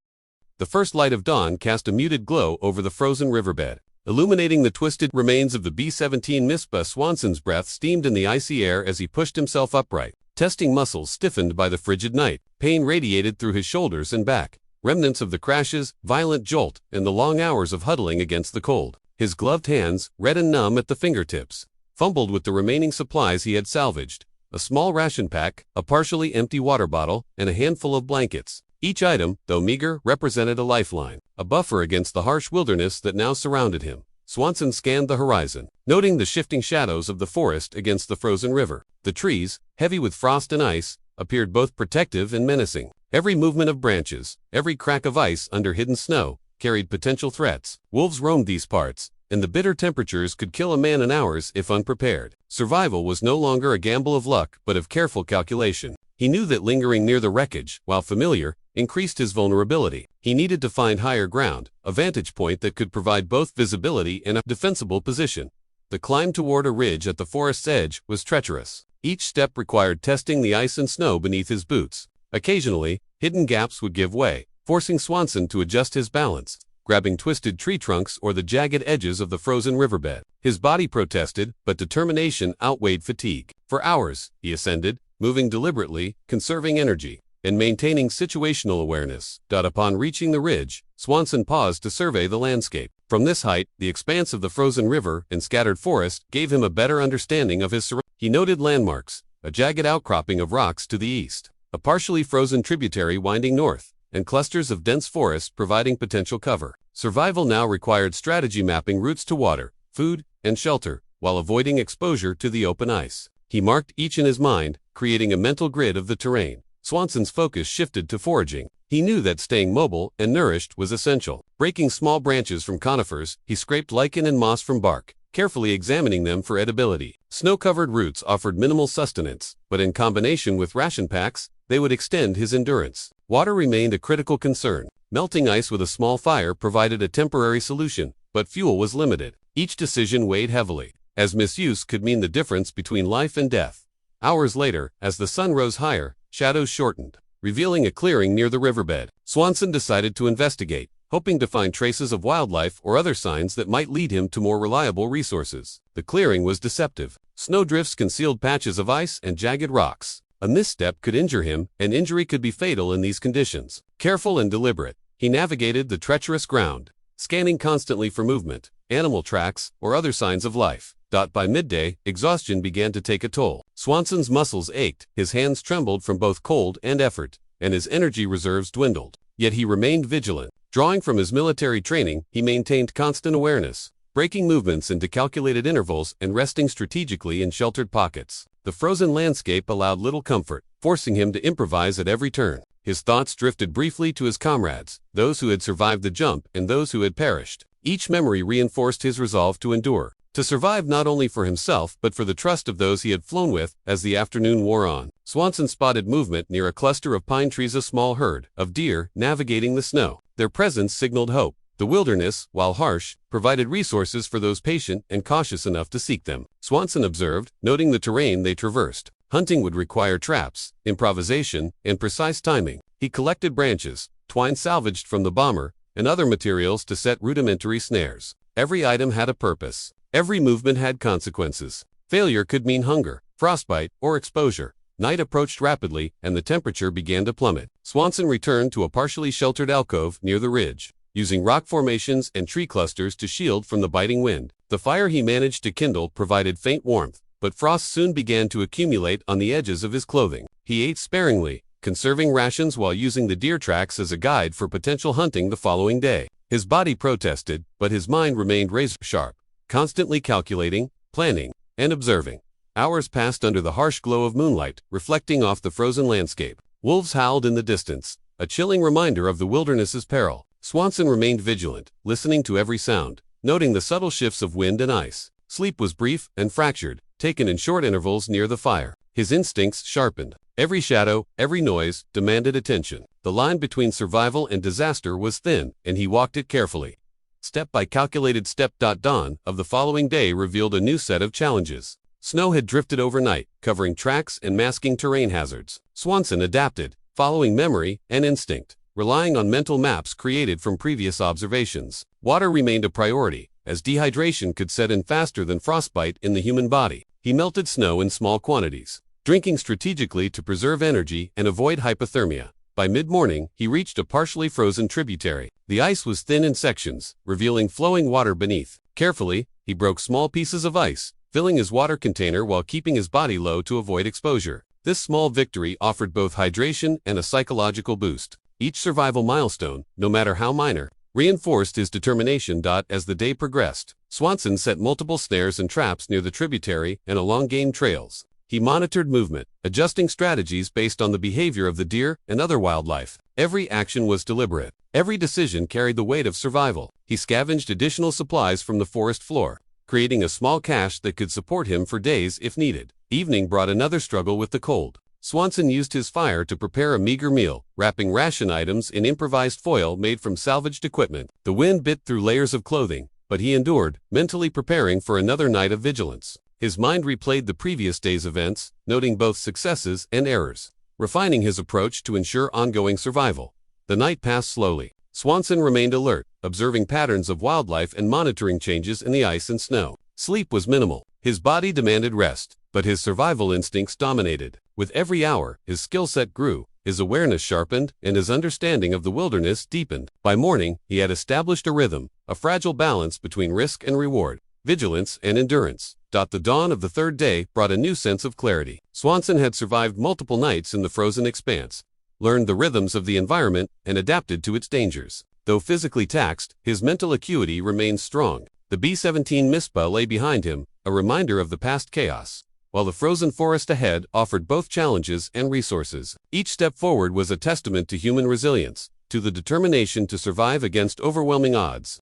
The first light of dawn cast a muted glow over the frozen riverbed, illuminating the twisted remains of the B-17 Mispa. Swanson's breath steamed in the icy air as he pushed himself upright, testing muscles stiffened by the frigid night. Pain radiated through his shoulders and back, remnants of the crash's violent jolt and the long hours of huddling against the cold. His gloved hands, red and numb at the fingertips, fumbled with the remaining supplies he had salvaged: a small ration pack, a partially empty water bottle, and a handful of blankets. Each item, though meager, represented a lifeline, a buffer against the harsh wilderness that now surrounded him. Swanson scanned the horizon, noting the shifting shadows of the forest against the frozen river. The trees, heavy with frost and ice, appeared both protective and menacing. Every movement of branches, every crack of ice under hidden snow, carried potential threats. Wolves roamed these parts, and the bitter temperatures could kill a man in hours if unprepared. Survival was no longer a gamble of luck but of careful calculation. He knew that lingering near the wreckage, while familiar, increased his vulnerability. He needed to find higher ground, a vantage point that could provide both visibility and a defensible position. The climb toward a ridge at the forest's edge was treacherous. Each step required testing the ice and snow beneath his boots. Occasionally, hidden gaps would give way, forcing Swanson to adjust his balance, grabbing twisted tree trunks or the jagged edges of the frozen riverbed. His body protested, but determination outweighed fatigue. For hours, he ascended, moving deliberately, conserving energy, and maintaining situational awareness. Upon reaching the ridge, Swanson paused to survey the landscape. From this height, the expanse of the frozen river and scattered forest gave him a better understanding of his surroundings. He noted landmarks, a jagged outcropping of rocks to the east, a partially frozen tributary winding north, and clusters of dense forest providing potential cover. Survival now required strategy, mapping routes to water, food, and shelter, while avoiding exposure to the open ice. He marked each in his mind, creating a mental grid of the terrain. Swanson's focus shifted to foraging. He knew that staying mobile and nourished was essential. Breaking small branches from conifers, he scraped lichen and moss from bark, carefully examining them for edibility. Snow-covered roots offered minimal sustenance, but in combination with ration packs, they would extend his endurance. Water remained a critical concern. Melting ice with a small fire provided a temporary solution, but fuel was limited. Each decision weighed heavily, as misuse could mean the difference between life and death. Hours later, as the sun rose higher, shadows shortened, revealing a clearing near the riverbed. Swanson decided to investigate, hoping to find traces of wildlife or other signs that might lead him to more reliable resources. The clearing was deceptive. Snowdrifts concealed patches of ice and jagged rocks. A misstep could injure him, and injury could be fatal in these conditions. Careful and deliberate, he navigated the treacherous ground, scanning constantly for movement, animal tracks, or other signs of life. By midday, exhaustion began to take a toll. Swanson's muscles ached, his hands trembled from both cold and effort, and his energy reserves dwindled. Yet he remained vigilant. Drawing from his military training, he maintained constant awareness, breaking movements into calculated intervals and resting strategically in sheltered pockets. The frozen landscape allowed little comfort, forcing him to improvise at every turn. His thoughts drifted briefly to his comrades, those who had survived the jump and those who had perished. Each memory reinforced his resolve to endure, to survive not only for himself but for the trust of those he had flown with. As the afternoon wore on, Swanson spotted movement near a cluster of pine trees, a small herd of deer navigating the snow. Their presence signaled hope. The wilderness, while harsh, provided resources for those patient and cautious enough to seek them. Swanson observed, noting the terrain they traversed. Hunting would require traps, improvisation, and precise timing. He collected branches, twine salvaged from the bomber, and other materials to set rudimentary snares. Every item had a purpose. Every movement had consequences. Failure could mean hunger, frostbite, or exposure. Night approached rapidly, and the temperature began to plummet. Swanson returned to a partially sheltered alcove near the ridge, using rock formations and tree clusters to shield from the biting wind. The fire he managed to kindle provided faint warmth, but frost soon began to accumulate on the edges of his clothing. He ate sparingly, conserving rations while using the deer tracks as a guide for potential hunting the following day. His body protested, but his mind remained razor-sharp, constantly calculating, planning, and observing. Hours passed under the harsh glow of moonlight, reflecting off the frozen landscape. Wolves howled in the distance, a chilling reminder of the wilderness's peril. Swanson remained vigilant, listening to every sound, noting the subtle shifts of wind and ice. Sleep was brief and fractured, taken in short intervals near the fire. His instincts sharpened. Every shadow, every noise, demanded attention. The line between survival and disaster was thin, and he walked it carefully. Step by calculated step. Dawn of the following day revealed a new set of challenges. Snow had drifted overnight, covering tracks and masking terrain hazards. Swanson adapted, following memory and instinct, relying on mental maps created from previous observations. Water remained a priority, as dehydration could set in faster than frostbite in the human body. He melted snow in small quantities, drinking strategically to preserve energy and avoid hypothermia. By mid-morning, he reached a partially frozen tributary. The ice was thin in sections, revealing flowing water beneath. Carefully, he broke small pieces of ice, filling his water container while keeping his body low to avoid exposure. This small victory offered both hydration and a psychological boost. Each survival milestone, no matter how minor, reinforced his determination. As the day progressed, Swanson set multiple snares and traps near the tributary and along game trails. He monitored movement, adjusting strategies based on the behavior of the deer and other wildlife. Every action was deliberate. Every decision carried the weight of survival. He scavenged additional supplies from the forest floor, creating a small cache that could support him for days if needed. Evening brought another struggle with the cold. Swanson used his fire to prepare a meager meal, wrapping ration items in improvised foil made from salvaged equipment. The wind bit through layers of clothing, but he endured, mentally preparing for another night of vigilance. His mind replayed the previous day's events, noting both successes and errors, refining his approach to ensure ongoing survival. The night passed slowly. Swanson remained alert, observing patterns of wildlife and monitoring changes in the ice and snow. Sleep was minimal. His body demanded rest, but his survival instincts dominated. With every hour, his skill set grew, his awareness sharpened, and his understanding of the wilderness deepened. By morning, he had established a rhythm, a fragile balance between risk and reward, vigilance and endurance. The dawn of the third day brought a new sense of clarity. Swanson had survived multiple nights in the frozen expanse, learned the rhythms of the environment, and adapted to its dangers. Though physically taxed, his mental acuity remained strong. The B-17 Mispa lay behind him, a reminder of the past chaos, while the frozen forest ahead offered both challenges and resources. Each step forward was a testament to human resilience, to the determination to survive against overwhelming odds.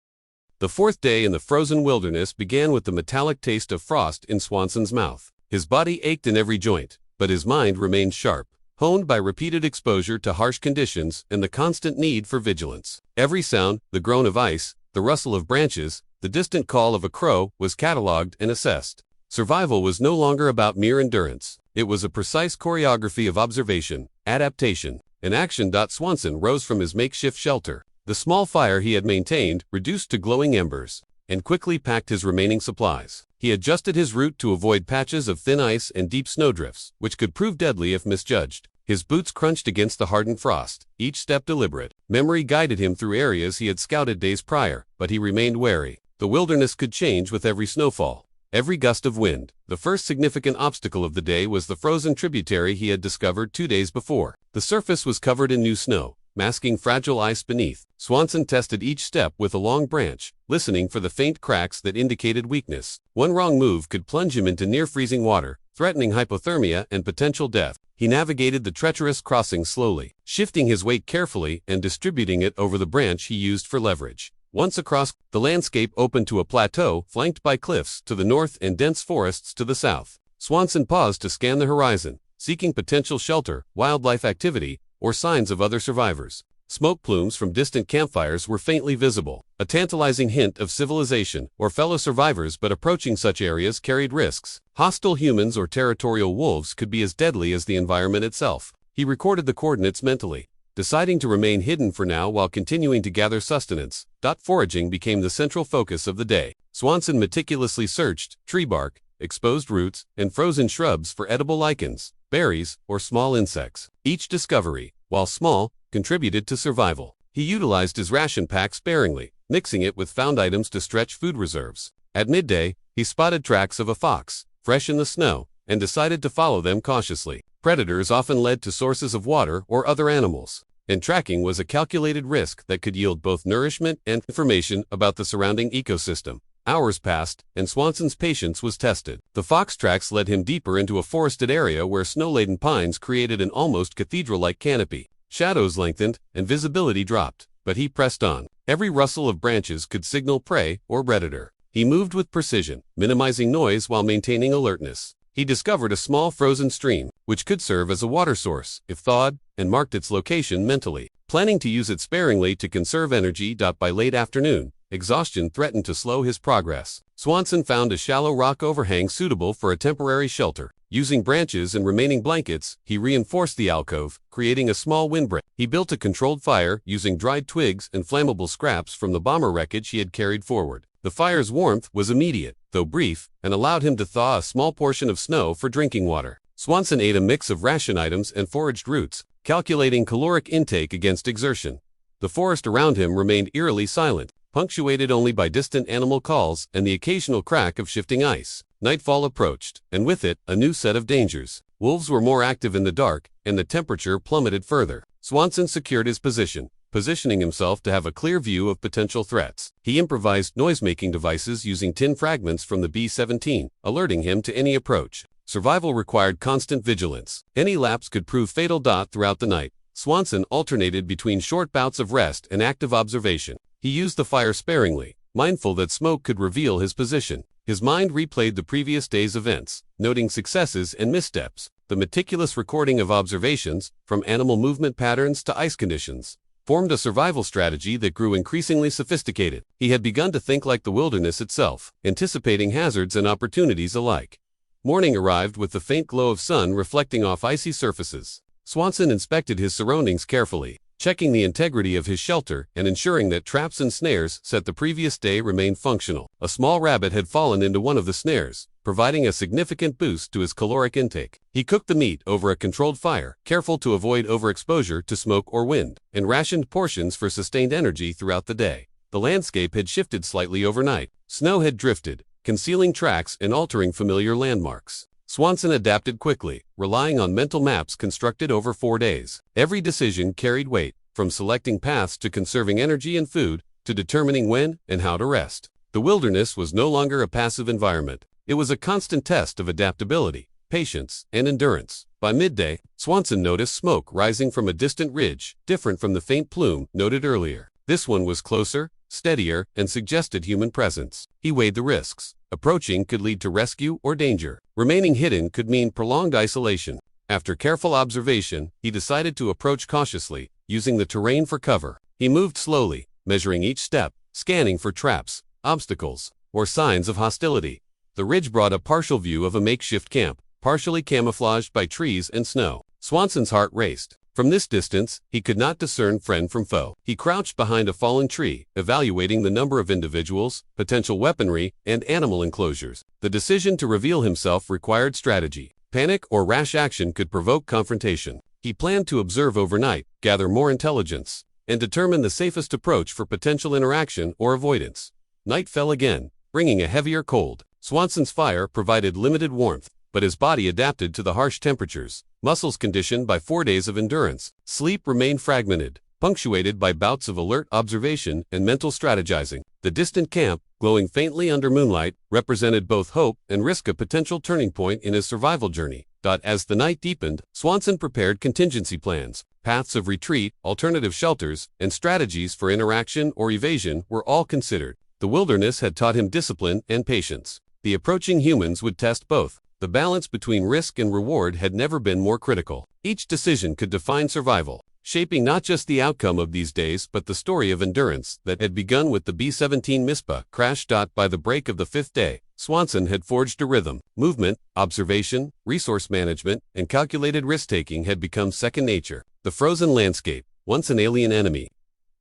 The fourth day in the frozen wilderness began with the metallic taste of frost in Swanson's mouth. His body ached in every joint, but his mind remained sharp, honed by repeated exposure to harsh conditions and the constant need for vigilance. Every sound, the groan of ice, the rustle of branches, the distant call of a crow, was catalogued and assessed. Survival was no longer about mere endurance. It was a precise choreography of observation, adaptation, and action. Swanson rose from his makeshift shelter, the small fire he had maintained reduced to glowing embers, and quickly packed his remaining supplies. He adjusted his route to avoid patches of thin ice and deep snowdrifts, which could prove deadly if misjudged. His boots crunched against the hardened frost, each step deliberate. Memory guided him through areas he had scouted days prior, but he remained wary. The wilderness could change with every snowfall, every gust of wind. The first significant obstacle of the day was the frozen tributary he had discovered 2 days before. The surface was covered in new snow, masking fragile ice beneath. Swanson tested each step with a long branch, listening for the faint cracks that indicated weakness. One wrong move could plunge him into near-freezing water, threatening hypothermia and potential death. He navigated the treacherous crossing slowly, shifting his weight carefully and distributing it over the branch he used for leverage. Once across, the landscape opened to a plateau flanked by cliffs to the north and dense forests to the south. Swanson paused to scan the horizon, seeking potential shelter, wildlife activity, or signs of other survivors. Smoke plumes from distant campfires were faintly visible, a tantalizing hint of civilization or fellow survivors, but approaching such areas carried risks. Hostile humans or territorial wolves could be as deadly as the environment itself. He recorded the coordinates mentally, deciding to remain hidden for now while continuing to gather sustenance. Foraging became the central focus of the day. Swanson meticulously searched tree bark, exposed roots, and frozen shrubs for edible lichens, berries, or small insects. Each discovery, while small, contributed to survival. He utilized his ration pack sparingly, mixing it with found items to stretch food reserves. At midday, he spotted tracks of a fox, fresh in the snow, and decided to follow them cautiously. Predators often led to sources of water or other animals, and tracking was a calculated risk that could yield both nourishment and information about the surrounding ecosystem. Hours passed, and Swanson's patience was tested. The fox tracks led him deeper into a forested area where snow-laden pines created an almost cathedral-like canopy. Shadows lengthened, and visibility dropped, but he pressed on. Every rustle of branches could signal prey or predator. He moved with precision, minimizing noise while maintaining alertness. He discovered a small frozen stream, which could serve as a water source if thawed, and marked its location mentally, planning to use it sparingly to conserve energy. By late afternoon, exhaustion threatened to slow his progress. Swanson found a shallow rock overhang suitable for a temporary shelter. Using branches and remaining blankets, he reinforced the alcove, creating a small windbreak. He built a controlled fire using dried twigs and flammable scraps from the bomber wreckage he had carried forward. The fire's warmth was immediate, though brief, and allowed him to thaw a small portion of snow for drinking water. Swanson ate a mix of ration items and foraged roots, calculating caloric intake against exertion. The forest around him remained eerily silent, punctuated only by distant animal calls and the occasional crack of shifting ice. Nightfall approached, and with it, a new set of dangers. Wolves were more active in the dark, and the temperature plummeted further. Swanson secured his positioning himself to have a clear view of potential threats. He improvised noise-making devices using tin fragments from the B-17, alerting him to any approach. Survival required constant vigilance. Any lapse could prove fatal. Throughout the night, Swanson alternated between short bouts of rest and active observation. He used the fire sparingly, mindful that smoke could reveal his position. His mind replayed the previous day's events, noting successes and missteps. The meticulous recording of observations, from animal movement patterns to ice conditions, formed a survival strategy that grew increasingly sophisticated. He had begun to think like the wilderness itself, anticipating hazards and opportunities alike. Morning arrived with the faint glow of sun reflecting off icy surfaces. Swanson inspected his surroundings carefully, checking the integrity of his shelter and ensuring that traps and snares set the previous day remained functional. A small rabbit had fallen into one of the snares, providing a significant boost to his caloric intake. He cooked the meat over a controlled fire, careful to avoid overexposure to smoke or wind, and rationed portions for sustained energy throughout the day. The landscape had shifted slightly overnight. Snow had drifted, concealing tracks and altering familiar landmarks. Swanson adapted quickly, relying on mental maps constructed over 4 days. Every decision carried weight, from selecting paths to conserving energy and food, to determining when and how to rest. The wilderness was no longer a passive environment. It was a constant test of adaptability, patience, and endurance. By midday, Swanson noticed smoke rising from a distant ridge, different from the faint plume noted earlier. This one was closer, steadier, and suggested human presence. He weighed the risks. Approaching could lead to rescue or danger. Remaining hidden could mean prolonged isolation. After careful observation, he decided to approach cautiously, using the terrain for cover. He moved slowly, measuring each step, scanning for traps, obstacles, or signs of hostility. The ridge brought a partial view of a makeshift camp, partially camouflaged by trees and snow. Swanson's heart raced. From this distance, he could not discern friend from foe. He crouched behind a fallen tree, evaluating the number of individuals, potential weaponry, and animal enclosures. The decision to reveal himself required strategy. Panic or rash action could provoke confrontation. He planned to observe overnight, gather more intelligence, and determine the safest approach for potential interaction or avoidance. Night fell again, bringing a heavier cold. Swanson's fire provided limited warmth, but his body adapted to the harsh temperatures. Muscles conditioned by 4 days of endurance. Sleep remained fragmented, punctuated by bouts of alert observation and mental strategizing. The distant camp, glowing faintly under moonlight, represented both hope and risk, a potential turning point in his survival journey. As the night deepened, Swanson prepared contingency plans. Paths of retreat, alternative shelters, and strategies for interaction or evasion were all considered. The wilderness had taught him discipline and patience. The approaching humans would test both. The balance between risk and reward had never been more critical. Each decision could define survival, shaping not just the outcome of these days but the story of endurance that had begun with the B-17 Mispa crash. By the break of the 5th day, Swanson had forged a rhythm. Movement, observation, resource management, and calculated risk-taking had become second nature. The frozen landscape, once an alien enemy,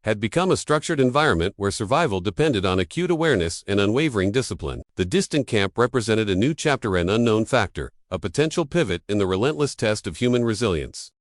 had become a structured environment where survival depended on acute awareness and unwavering discipline. The distant camp represented a new chapter, an unknown factor, a potential pivot in the relentless test of human resilience.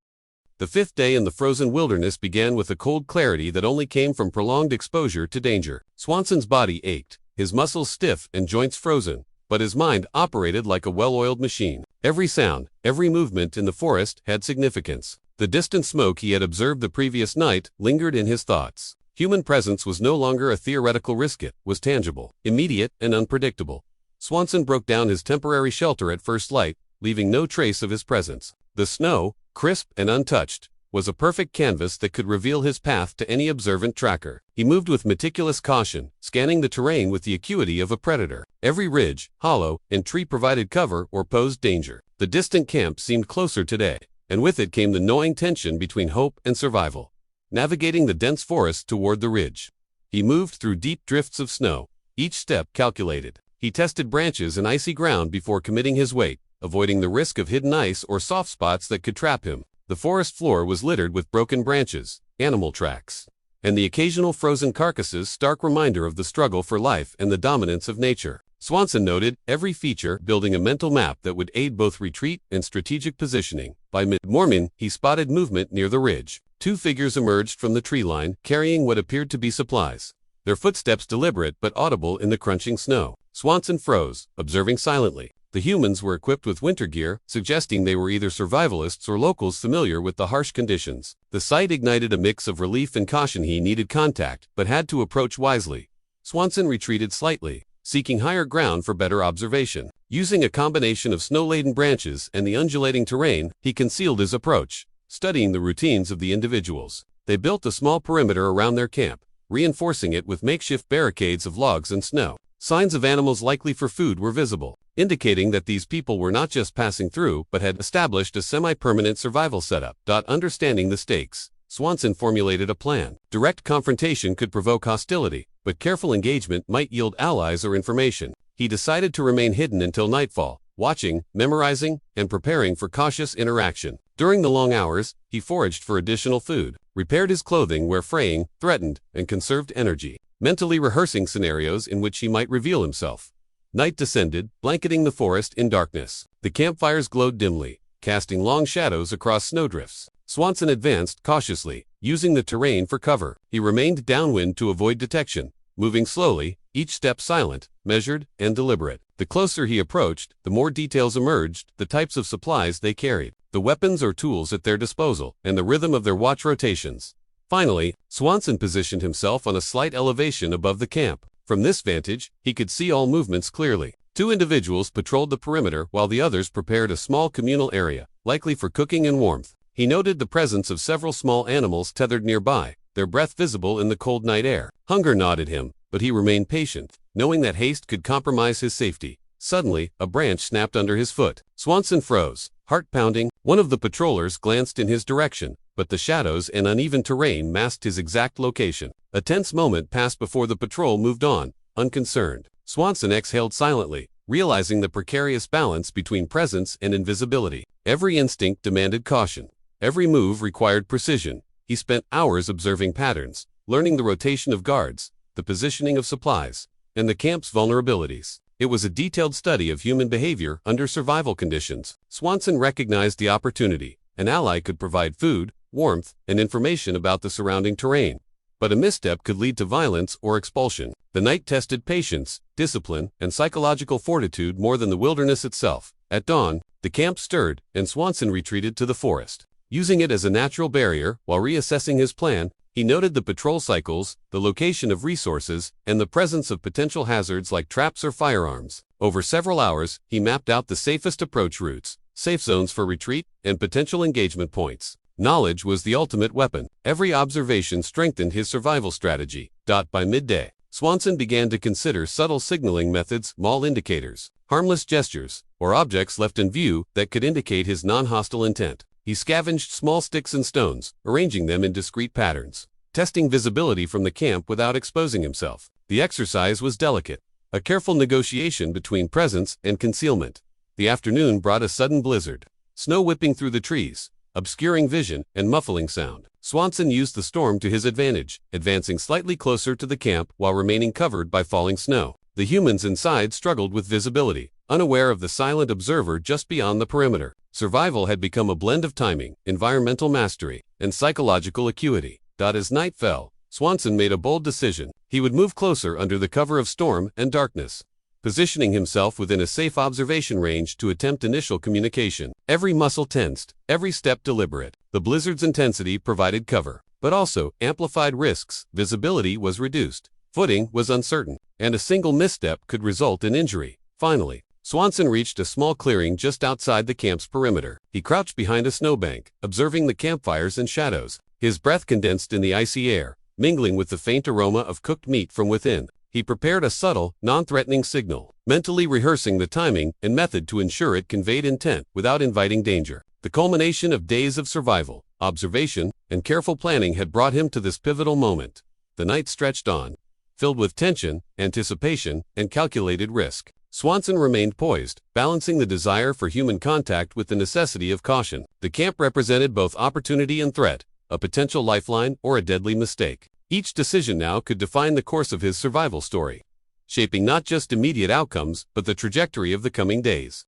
The 5th day in the frozen wilderness began with a cold clarity that only came from prolonged exposure to danger. Swanson's body ached, his muscles stiff and joints frozen, but his mind operated like a well-oiled machine. Every sound, every movement in the forest had significance. The distant smoke he had observed the previous night lingered in his thoughts. Human presence was no longer a theoretical risk, it was tangible, immediate, and unpredictable. Swanson broke down his temporary shelter at first light, leaving no trace of his presence. The snow, crisp and untouched, was a perfect canvas that could reveal his path to any observant tracker. He moved with meticulous caution, scanning the terrain with the acuity of a predator. Every ridge, hollow, and tree provided cover or posed danger. The distant camp seemed closer today, and with it came the gnawing tension between hope and survival. Navigating the dense forest toward the ridge, he moved through deep drifts of snow, each step calculated. He tested branches and icy ground before committing his weight, avoiding the risk of hidden ice or soft spots that could trap him. The forest floor was littered with broken branches, animal tracks, and the occasional frozen carcasses, stark reminder of the struggle for life and the dominance of nature. Swanson noted every feature, building a mental map that would aid both retreat and strategic positioning. By mid-morning, he spotted movement near the ridge. 2 figures emerged from the tree line, carrying what appeared to be supplies, their footsteps deliberate but audible in the crunching snow. Swanson froze, observing silently. The humans were equipped with winter gear, suggesting they were either survivalists or locals familiar with the harsh conditions. The sight ignited a mix of relief and caution. He needed contact, but had to approach wisely. Swanson retreated slightly, seeking higher ground for better observation. Using a combination of snow-laden branches and the undulating terrain, he concealed his approach, studying the routines of the individuals. They built a small perimeter around their camp, reinforcing it with makeshift barricades of logs and snow. Signs of animals likely for food were visible, indicating that these people were not just passing through but had established a semi-permanent survival setup. Understanding the stakes, Swanson formulated a plan. Direct confrontation could provoke hostility, but careful engagement might yield allies or information. He decided to remain hidden until nightfall, watching, memorizing, and preparing for cautious interaction. During the long hours, he foraged for additional food, repaired his clothing where fraying threatened, and conserved energy, mentally rehearsing scenarios in which he might reveal himself. Night descended, blanketing the forest in darkness. The campfires glowed dimly, casting long shadows across snowdrifts. Swanson advanced cautiously, using the terrain for cover. He remained downwind to avoid detection, moving slowly, each step silent, measured, and deliberate. The closer he approached, the more details emerged, the types of supplies they carried, the weapons or tools at their disposal, and the rhythm of their watch rotations. Finally, Swanson positioned himself on a slight elevation above the camp. From this vantage, he could see all movements clearly. 2 individuals patrolled the perimeter while the others prepared a small communal area, likely for cooking and warmth. He noted the presence of several small animals tethered nearby, their breath visible in the cold night air. Hunger gnawed at him, but he remained patient, knowing that haste could compromise his safety. Suddenly, a branch snapped under his foot. Swanson froze, heart pounding. One of the patrollers glanced in his direction, but the shadows and uneven terrain masked his exact location. A tense moment passed before the patrol moved on, unconcerned. Swanson exhaled silently, realizing the precarious balance between presence and invisibility. Every instinct demanded caution. Every move required precision. He spent hours observing patterns, learning the rotation of guards, the positioning of supplies, and the camp's vulnerabilities. It was a detailed study of human behavior under survival conditions. Swanson recognized the opportunity. An ally could provide food, warmth, and information about the surrounding terrain, but a misstep could lead to violence or expulsion. The night tested patience, discipline, and psychological fortitude more than the wilderness itself. At dawn, the camp stirred, and Swanson retreated to the forest. Using it as a natural barrier while reassessing his plan, he noted the patrol cycles, the location of resources, and the presence of potential hazards like traps or firearms. Over several hours, he mapped out the safest approach routes, safe zones for retreat, and potential engagement points. Knowledge was the ultimate weapon. Every observation strengthened his survival strategy. By midday, Swanson began to consider subtle signaling methods, small indicators, harmless gestures, or objects left in view that could indicate his non-hostile intent. He scavenged small sticks and stones, arranging them in discrete patterns, testing visibility from the camp without exposing himself. The exercise was delicate, a careful negotiation between presence and concealment. The afternoon brought a sudden blizzard, snow whipping through the trees, obscuring vision and muffling sound. Swanson used the storm to his advantage, advancing slightly closer to the camp while remaining covered by falling snow. The humans inside struggled with visibility, unaware of the silent observer just beyond the perimeter. Survival had become a blend of timing, environmental mastery, and psychological acuity. As night fell, Swanson made a bold decision. He would move closer under the cover of storm and darkness, positioning himself within a safe observation range to attempt initial communication. Every muscle tensed, every step deliberate. The blizzard's intensity provided cover, but also amplified risks. Visibility was reduced, footing was uncertain, and a single misstep could result in injury. Finally, Swanson reached a small clearing just outside the camp's perimeter. He crouched behind a snowbank, observing the campfires and shadows. His breath condensed in the icy air, mingling with the faint aroma of cooked meat from within. He prepared a subtle, non-threatening signal, mentally rehearsing the timing and method to ensure it conveyed intent without inviting danger. The culmination of days of survival, observation, and careful planning had brought him to this pivotal moment. The night stretched on, filled with tension, anticipation, and calculated risk. Swanson remained poised, balancing the desire for human contact with the necessity of caution. The camp represented both opportunity and threat, a potential lifeline or a deadly mistake. Each decision now could define the course of his survival story, shaping not just immediate outcomes, but the trajectory of the coming days.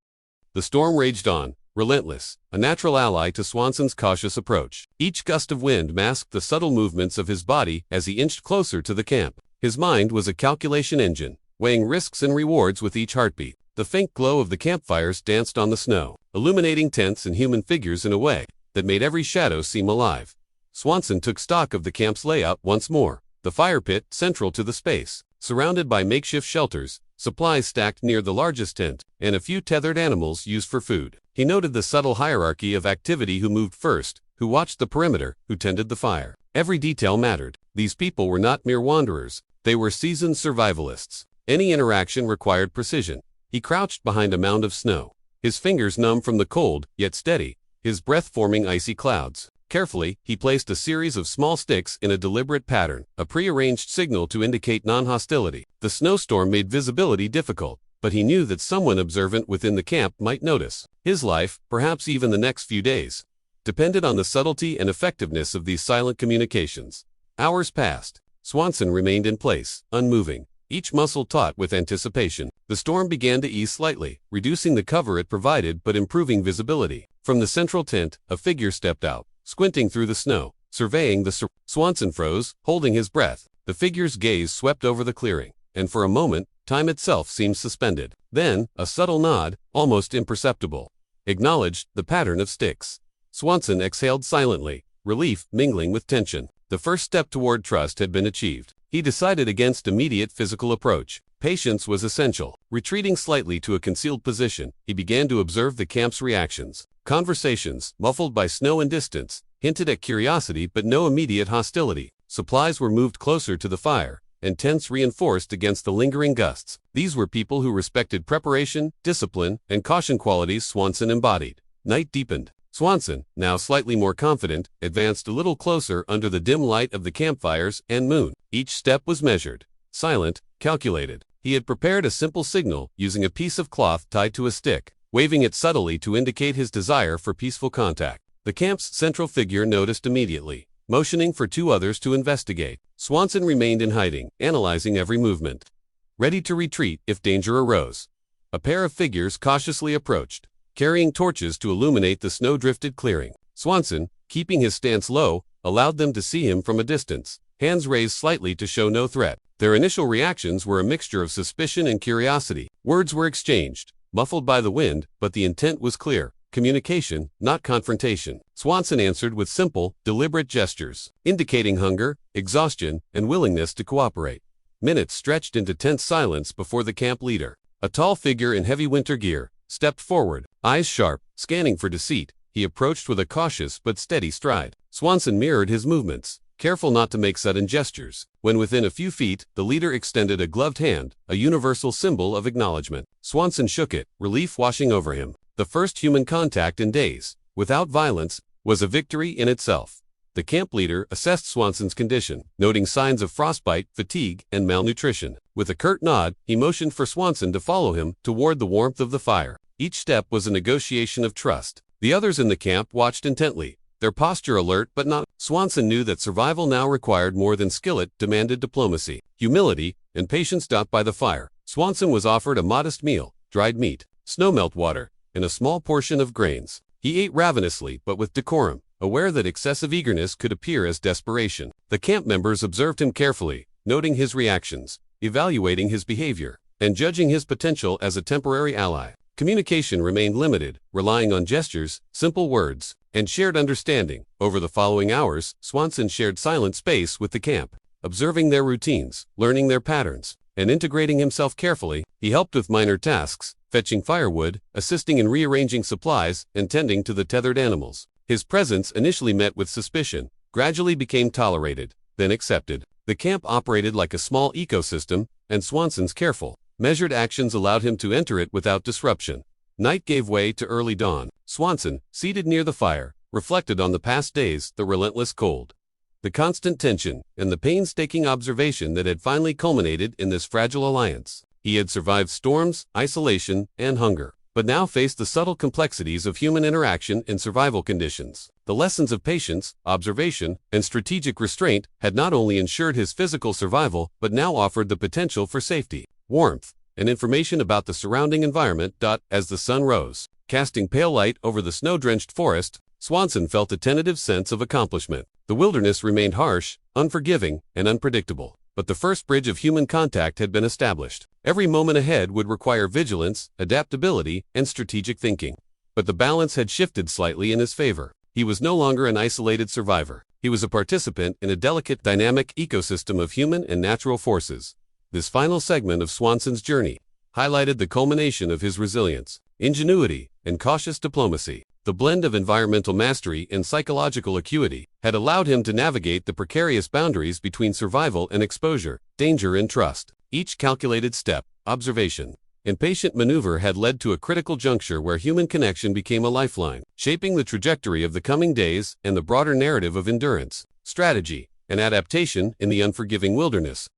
The storm raged on, relentless, a natural ally to Swanson's cautious approach. Each gust of wind masked the subtle movements of his body as he inched closer to the camp. His mind was a calculation engine, weighing risks and rewards with each heartbeat. The faint glow of the campfires danced on the snow, illuminating tents and human figures in a way that made every shadow seem alive. Swanson took stock of the camp's layout once more. The fire pit central to the space, surrounded by makeshift shelters, supplies stacked near the largest tent, and a few tethered animals used for food. He noted the subtle hierarchy of activity: who moved first, who watched the perimeter, who tended the fire. Every detail mattered. These people were not mere wanderers. They were seasoned survivalists, Any interaction required precision. He crouched behind a mound of snow, his fingers numb from the cold, yet steady, his breath forming icy clouds. Carefully, he placed a series of small sticks in a deliberate pattern, a prearranged signal to indicate non-hostility. The snowstorm made visibility difficult, but he knew that someone observant within the camp might notice. His life, perhaps even the next few days, depended on the subtlety and effectiveness of these silent communications. Hours passed. Swanson remained in place, unmoving, each muscle taut with anticipation. The storm began to ease slightly, reducing the cover it provided but improving visibility. From the central tent, a figure stepped out, squinting through the snow, surveying the Swanson froze, holding his breath. The figure's gaze swept over the clearing, and for a moment, time itself seemed suspended. Then, a subtle nod, almost imperceptible, acknowledged the pattern of sticks. Swanson exhaled silently, relief mingling with tension. The first step toward trust had been achieved. He decided against immediate physical approach. Patience was essential. Retreating slightly to a concealed position, he began to observe the camp's reactions. Conversations, muffled by snow and distance, hinted at curiosity but no immediate hostility. Supplies were moved closer to the fire, and tents reinforced against the lingering gusts. These were people who respected preparation, discipline, and caution, qualities Swanson embodied. Night deepened. Swanson, now slightly more confident, advanced a little closer under the dim light of the campfires and moon. Each step was measured, silent, calculated. He had prepared a simple signal using a piece of cloth tied to a stick, waving it subtly to indicate his desire for peaceful contact. The camp's central figure noticed immediately, motioning for two others to investigate. Swanson remained in hiding, analyzing every movement, ready to retreat if danger arose. A pair of figures cautiously approached, carrying torches to illuminate the snow-drifted clearing. Swanson, keeping his stance low, allowed them to see him from a distance, hands raised slightly to show no threat. Their initial reactions were a mixture of suspicion and curiosity. Words were exchanged, muffled by the wind, but the intent was clear. Communication, not confrontation. Swanson answered with simple, deliberate gestures, indicating hunger, exhaustion, and willingness to cooperate. Minutes stretched into tense silence before the camp leader, a tall figure in heavy winter gear, stepped forward, eyes sharp, scanning for deceit. He approached with a cautious but steady stride. Swanson mirrored his movements, careful not to make sudden gestures. When within a few feet, the leader extended a gloved hand, a universal symbol of acknowledgement. Swanson shook it, relief washing over him. The first human contact in days, without violence, was a victory in itself. The camp leader assessed Swanson's condition, noting signs of frostbite, fatigue, and malnutrition. With a curt nod, he motioned for Swanson to follow him toward the warmth of the fire. Each step was a negotiation of trust. The others in the camp watched intently, their posture alert but not. Swanson knew that survival now required more than skill. It demanded diplomacy, humility, and patience. By the fire, Swanson was offered a modest meal, dried meat, snowmelt water, and a small portion of grains. He ate ravenously but with decorum, aware that excessive eagerness could appear as desperation. The camp members observed him carefully, noting his reactions, evaluating his behavior, and judging his potential as a temporary ally. Communication remained limited, relying on gestures, simple words, and shared understanding. Over the following hours, Swanson shared silent space with the camp, observing their routines, learning their patterns, and integrating himself carefully. He helped with minor tasks, fetching firewood, assisting in rearranging supplies, and tending to the tethered animals. His presence, initially met with suspicion, gradually became tolerated, then accepted. The camp operated like a small ecosystem, and Swanson's careful, measured actions allowed him to enter it without disruption. Night gave way to early dawn. Swanson, seated near the fire, reflected on the past days, the relentless cold, the constant tension, and the painstaking observation that had finally culminated in this fragile alliance. He had survived storms, isolation, and hunger, but now faced the subtle complexities of human interaction in survival conditions. The lessons of patience, observation, and strategic restraint had not only ensured his physical survival, but now offered the potential for safety, warmth, and information about the surrounding environment. As the sun rose, casting pale light over the snow-drenched forest, Swanson felt a tentative sense of accomplishment. The wilderness remained harsh, unforgiving, and unpredictable, but the first bridge of human contact had been established. Every moment ahead would require vigilance, adaptability, and strategic thinking. But the balance had shifted slightly in his favor. He was no longer an isolated survivor. He was a participant in a delicate, dynamic ecosystem of human and natural forces. This final segment of Swanson's journey highlighted the culmination of his resilience, ingenuity, and cautious diplomacy. The blend of environmental mastery and psychological acuity had allowed him to navigate the precarious boundaries between survival and exposure, danger and trust. Each calculated step, observation, and patient maneuver had led to a critical juncture where human connection became a lifeline, shaping the trajectory of the coming days and the broader narrative of endurance, strategy, and adaptation in the unforgiving wilderness.